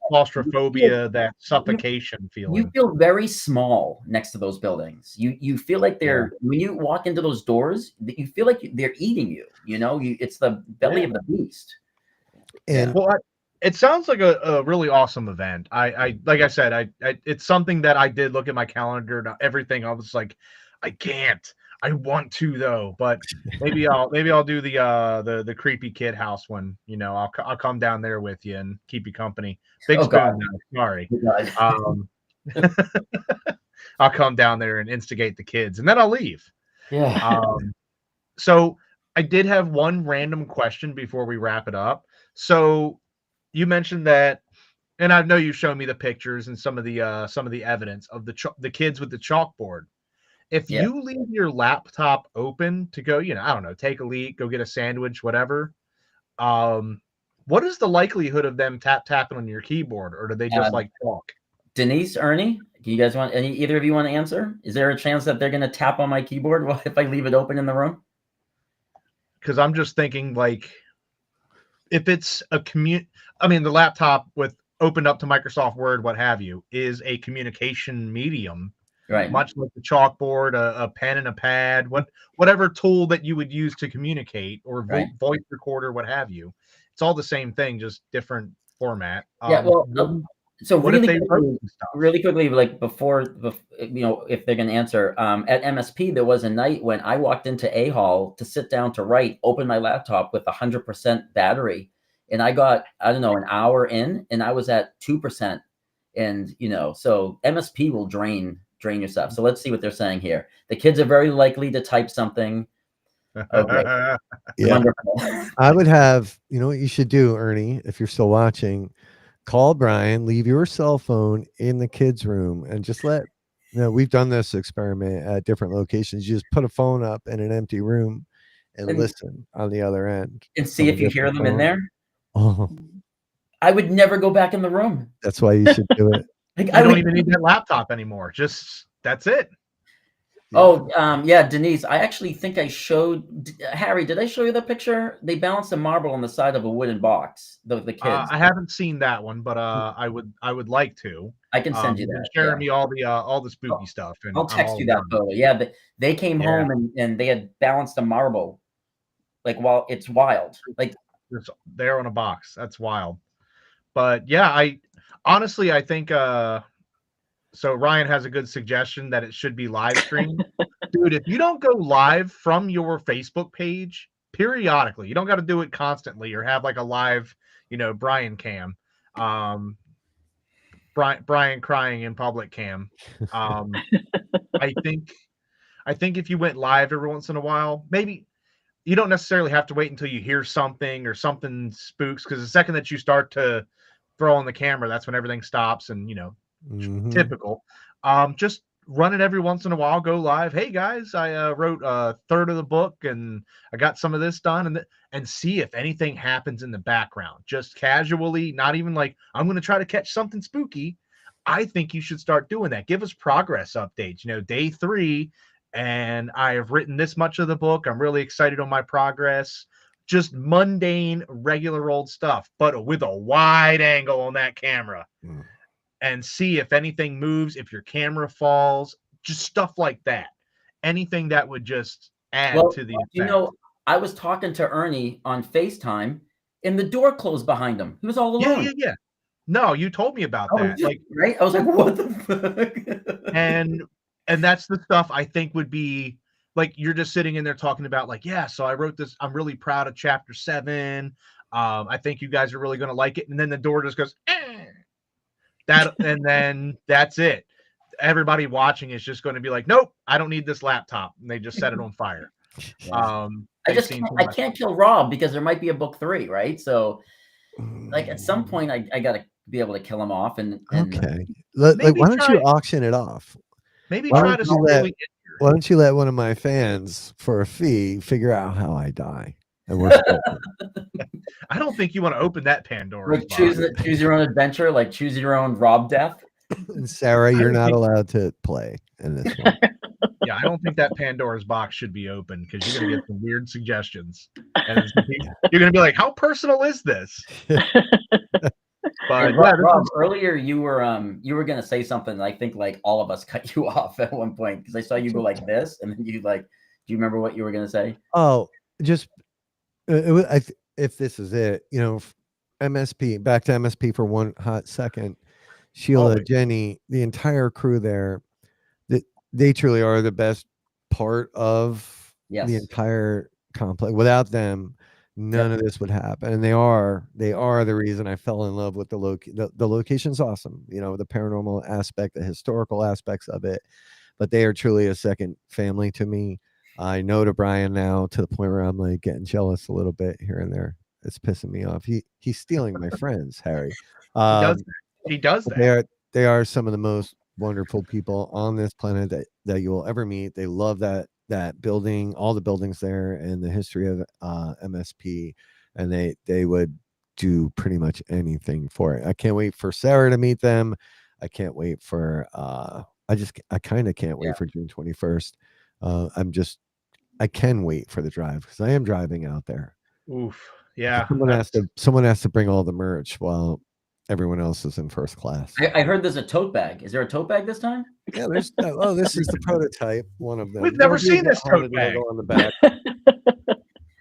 claustrophobia, that suffocation feeling. You feel very small next to those buildings. You feel like they're when you walk into those doors, you feel like they're eating you. You know, it's the belly of the beast. And it sounds like a really awesome event. I like I said, I it's something that I did look at my calendar and everything. I was like, I can't. I want to though, but maybe I'll do the creepy kid house one. You know, I'll come down there with you and keep you company. Big spoon. Sorry. I'll come down there and instigate the kids, and then I'll leave. Yeah. So I did have one random question before we wrap it up. So you mentioned that, and I know you showed me the pictures and some of the evidence of the kids with the chalkboard. If you leave your laptop open to go, you know, I don't know, take a leak, go get a sandwich, whatever, what is the likelihood of them tapping on your keyboard, or do they just like talk? Denise, Ernie, do you guys want either of you want to answer? Is there a chance that they're going to tap on my keyboard if I leave it open in the room? Because I'm just thinking, like, if it's I mean, the laptop with opened up to Microsoft Word, what have you, is a communication medium, right? Much like the chalkboard, a pen and a pad, whatever tool that you would use to communicate, or voice recorder, what have you. It's all the same thing, just different format. Yeah, well, so really quickly, like before, you know, if they're going to answer, at MSP, there was a night when I walked into A Hall to sit down to write, open my laptop with 100% battery. And I got, I don't know, an hour in and I was at 2%. And, you know, so MSP will drain your stuff. So let's see what they're saying here. The kids are very likely to type something. Okay. Wonderful. I would have, you know what you should do, Ernie, if you're still watching, call Brian, leave your cell phone in the kids' room, and just you know, we've done this experiment at different locations. You just put a phone up in an empty room and listen on the other end. And see if you hear them in there. Oh. I would never go back in the room. That's why you should do it. I don't even need that laptop anymore. Just that's it. Oh, yeah, Denise. I actually think I showed Harry. Did I show you the picture? They balanced a marble on the side of a wooden box. The kids. I haven't seen that one, but I would like to. I can send you You've been that. sharing Yeah. me all the spooky stuff, and I'll I'm text all you that about it. photo. Yeah, they came home and they had balanced a marble. Like, well, it's wild. Like, It's there on a box. That's wild. But yeah, I honestly I think so Ryan has a good suggestion that it should be live streamed. Dude, if you don't go live from your Facebook page periodically, you don't got to do it constantly or have like a live, Brian cam. Brian crying in public cam. I think if you went live every once in a while, maybe you don't necessarily have to wait until you hear something or something spooks, because the second that you start to throw on the camera, that's when everything stops and typical. Just run it every once in a while, go live. Hey guys, I wrote a third of the book and I got some of this done, and see if anything happens in the background, just casually, not even like I'm going to try to catch something spooky. I think you should start doing that. Give us progress updates, day 3, and I have written this much of the book. I'm really excited on my progress. Just mundane, regular old stuff, but with a wide angle on that camera. And see if anything moves, if your camera falls, just stuff like that. Anything that would just add to the effect. I was talking to Ernie on FaceTime and the door closed behind him. He was all alone. Yeah. No, you told me about that. Right? I was like, what the fuck? And that's the stuff I think would be like, you're just sitting in there talking about like, yeah, so I wrote this. I'm really proud of chapter 7. I think you guys are really going to like it. And then the door just goes, and then that's it. Everybody watching is just going to be like, nope, I don't need this laptop. And they just set it on fire. Yeah. I can't kill Rob because there might be a book 3, right? So like at some point I got to be able to kill him off. And okay. Like, why don't you auction it off? Maybe why try to why don't you let one of my fans for a fee figure out how I die? And we're I don't think you want to open that Pandora's box. Choose your own adventure, like choose your own Rob death. And Sarah, you're not allowed to play in this one. Yeah, I don't think that Pandora's box should be open, because you're going to get some weird suggestions. And you're going to be like, how personal is this? But Rob, earlier you were going to say something. I think like all of us cut you off at one point because I saw you go like this, and then you like. Do you remember what you were going to say? Oh, just if this is it, MSP, back to MSP for one hot second. Sheila, Jenny, the entire crew there, they truly are the best part of the entire complex. Without them, none of this would happen. And they are the reason I fell in love with the location's awesome. The paranormal aspect, the historical aspects of it, but they are truly a second family to me. I know to Brian now to the point where I'm like getting jealous a little bit here and there. It's pissing me off. He's stealing my friends, Harry. He does that. They are some of the most wonderful people on this planet that you will ever meet. They love that building, all the buildings there, and the history of MSP, and they would do pretty much anything for it. I can't wait for Sarah to meet them. I can't wait for I kind of can't wait for June 21st. I can wait for the drive because I am driving out there. Oof. Yeah. Someone has to bring all the merch while everyone else is in first class. I heard there's a tote bag. Is there a tote bag this time? Yeah, there's. Oh, this is the prototype. One of them. We've never seen this tote bag on the back.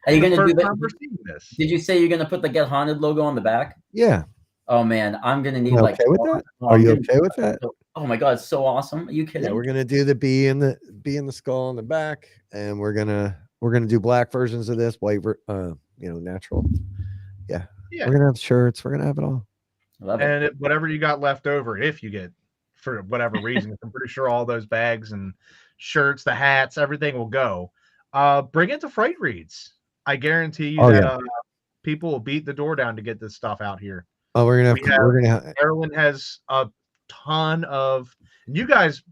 Are you going to do that? Did you say you're going to put the Get Haunted logo on the back? Yeah. Oh man, I'm going to need okay with that? Are you okay with that? Oh my god, it's so awesome. Are you kidding? Yeah, we're gonna do the bee in the skull on the back, and we're gonna do black versions of this, white, natural. Yeah. We're gonna have shirts. We're gonna have it all. And whatever you got left over, if you get, for whatever reason, I'm pretty sure all those bags and shirts, the hats, everything will go. Bring it to Frightreads. I guarantee you that people will beat the door down to get this stuff out here. Oh, we're gonna have Maryland has a ton of, you guys,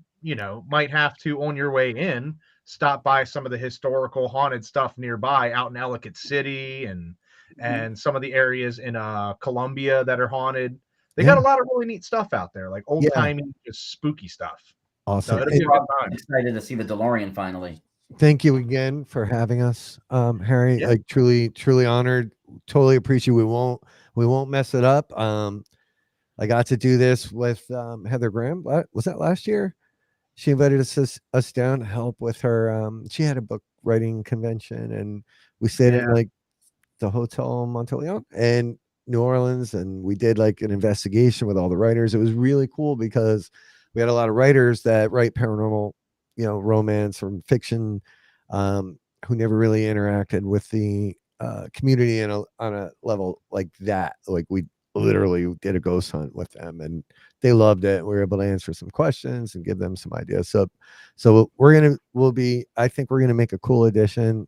might have to, on your way in, stop by some of the historical haunted stuff nearby out in Ellicott City and some of the areas in Columbia that are haunted. They got a lot of really neat stuff out there, like old timey, just spooky stuff. Awesome. So it'll be a good I'm time. excited to see the DeLorean finally. Thank you again for having us, Harry. Yeah. Like truly honored. Totally appreciate. We won't mess it up. I got to do this with Heather Graham. What was that last year? She invited us down to help with her. She had a book writing convention, and we stayed in like the Hotel Monteleone in New Orleans, and we did like an investigation with all the writers. It was really cool because we had a lot of writers that write paranormal, romance or fiction, who never really interacted with the community on a level like that. Like we literally did a ghost hunt with them, and they loved it. We were able to answer some questions and give them some ideas. So I think we're gonna make a cool addition.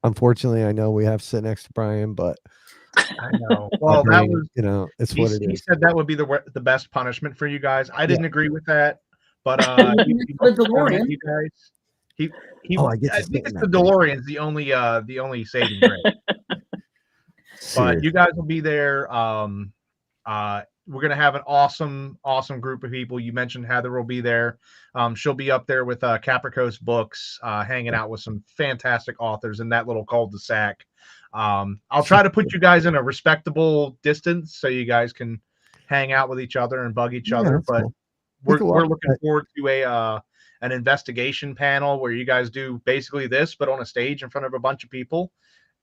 Unfortunately, I know we have to sit next to Brian, but I know. Well, that was, it's what it he is. said that would be the best punishment for you guys. I didn't agree with that, but The DeLorean. you guys. I get to I sit think in it's that the thing. DeLorean's the only saving grace. But you guys will be there. We're gonna have an awesome group of people. You mentioned Heather will be there. She'll be up there with Caprico's Books, hanging out with some fantastic authors in that little cul-de-sac. I'll try to put you guys in a respectable distance so you guys can hang out with each other and bug each other. But cool. we're looking forward to an investigation panel where you guys do basically this, but on a stage in front of a bunch of people,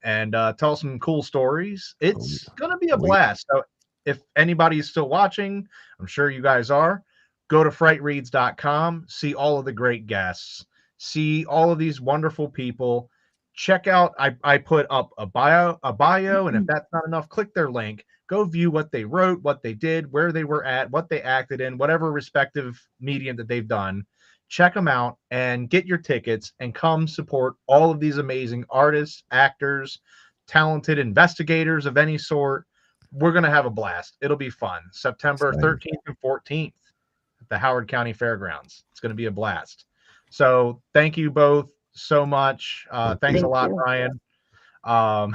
and tell some cool stories. It's gonna be a blast. So if anybody is still watching, I'm sure you guys are, go to frightreads.com, see all of the great guests, see all of these wonderful people. Check out, I put up a bio, and if that's not enough, click their link. Go view what they wrote, what they did, where they were at, what they acted in, whatever respective medium that they've done. Check them out and get your tickets and come support all of these amazing artists, actors, talented investigators of any sort. We're going to have a blast. It'll be fun. September 13th and 14th at the Howard County Fairgrounds. It's going to be a blast. So thank you both so much. Thanks a lot, Brian. But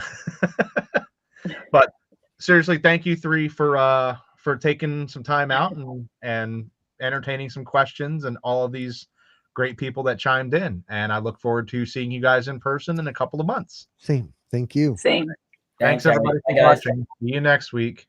seriously, thank you three for taking some time out and entertaining some questions and all of these great people that chimed in. And I look forward to seeing you guys in person in a couple of months. Same. Thank you. Same. Thanks everybody for watching. See you next week.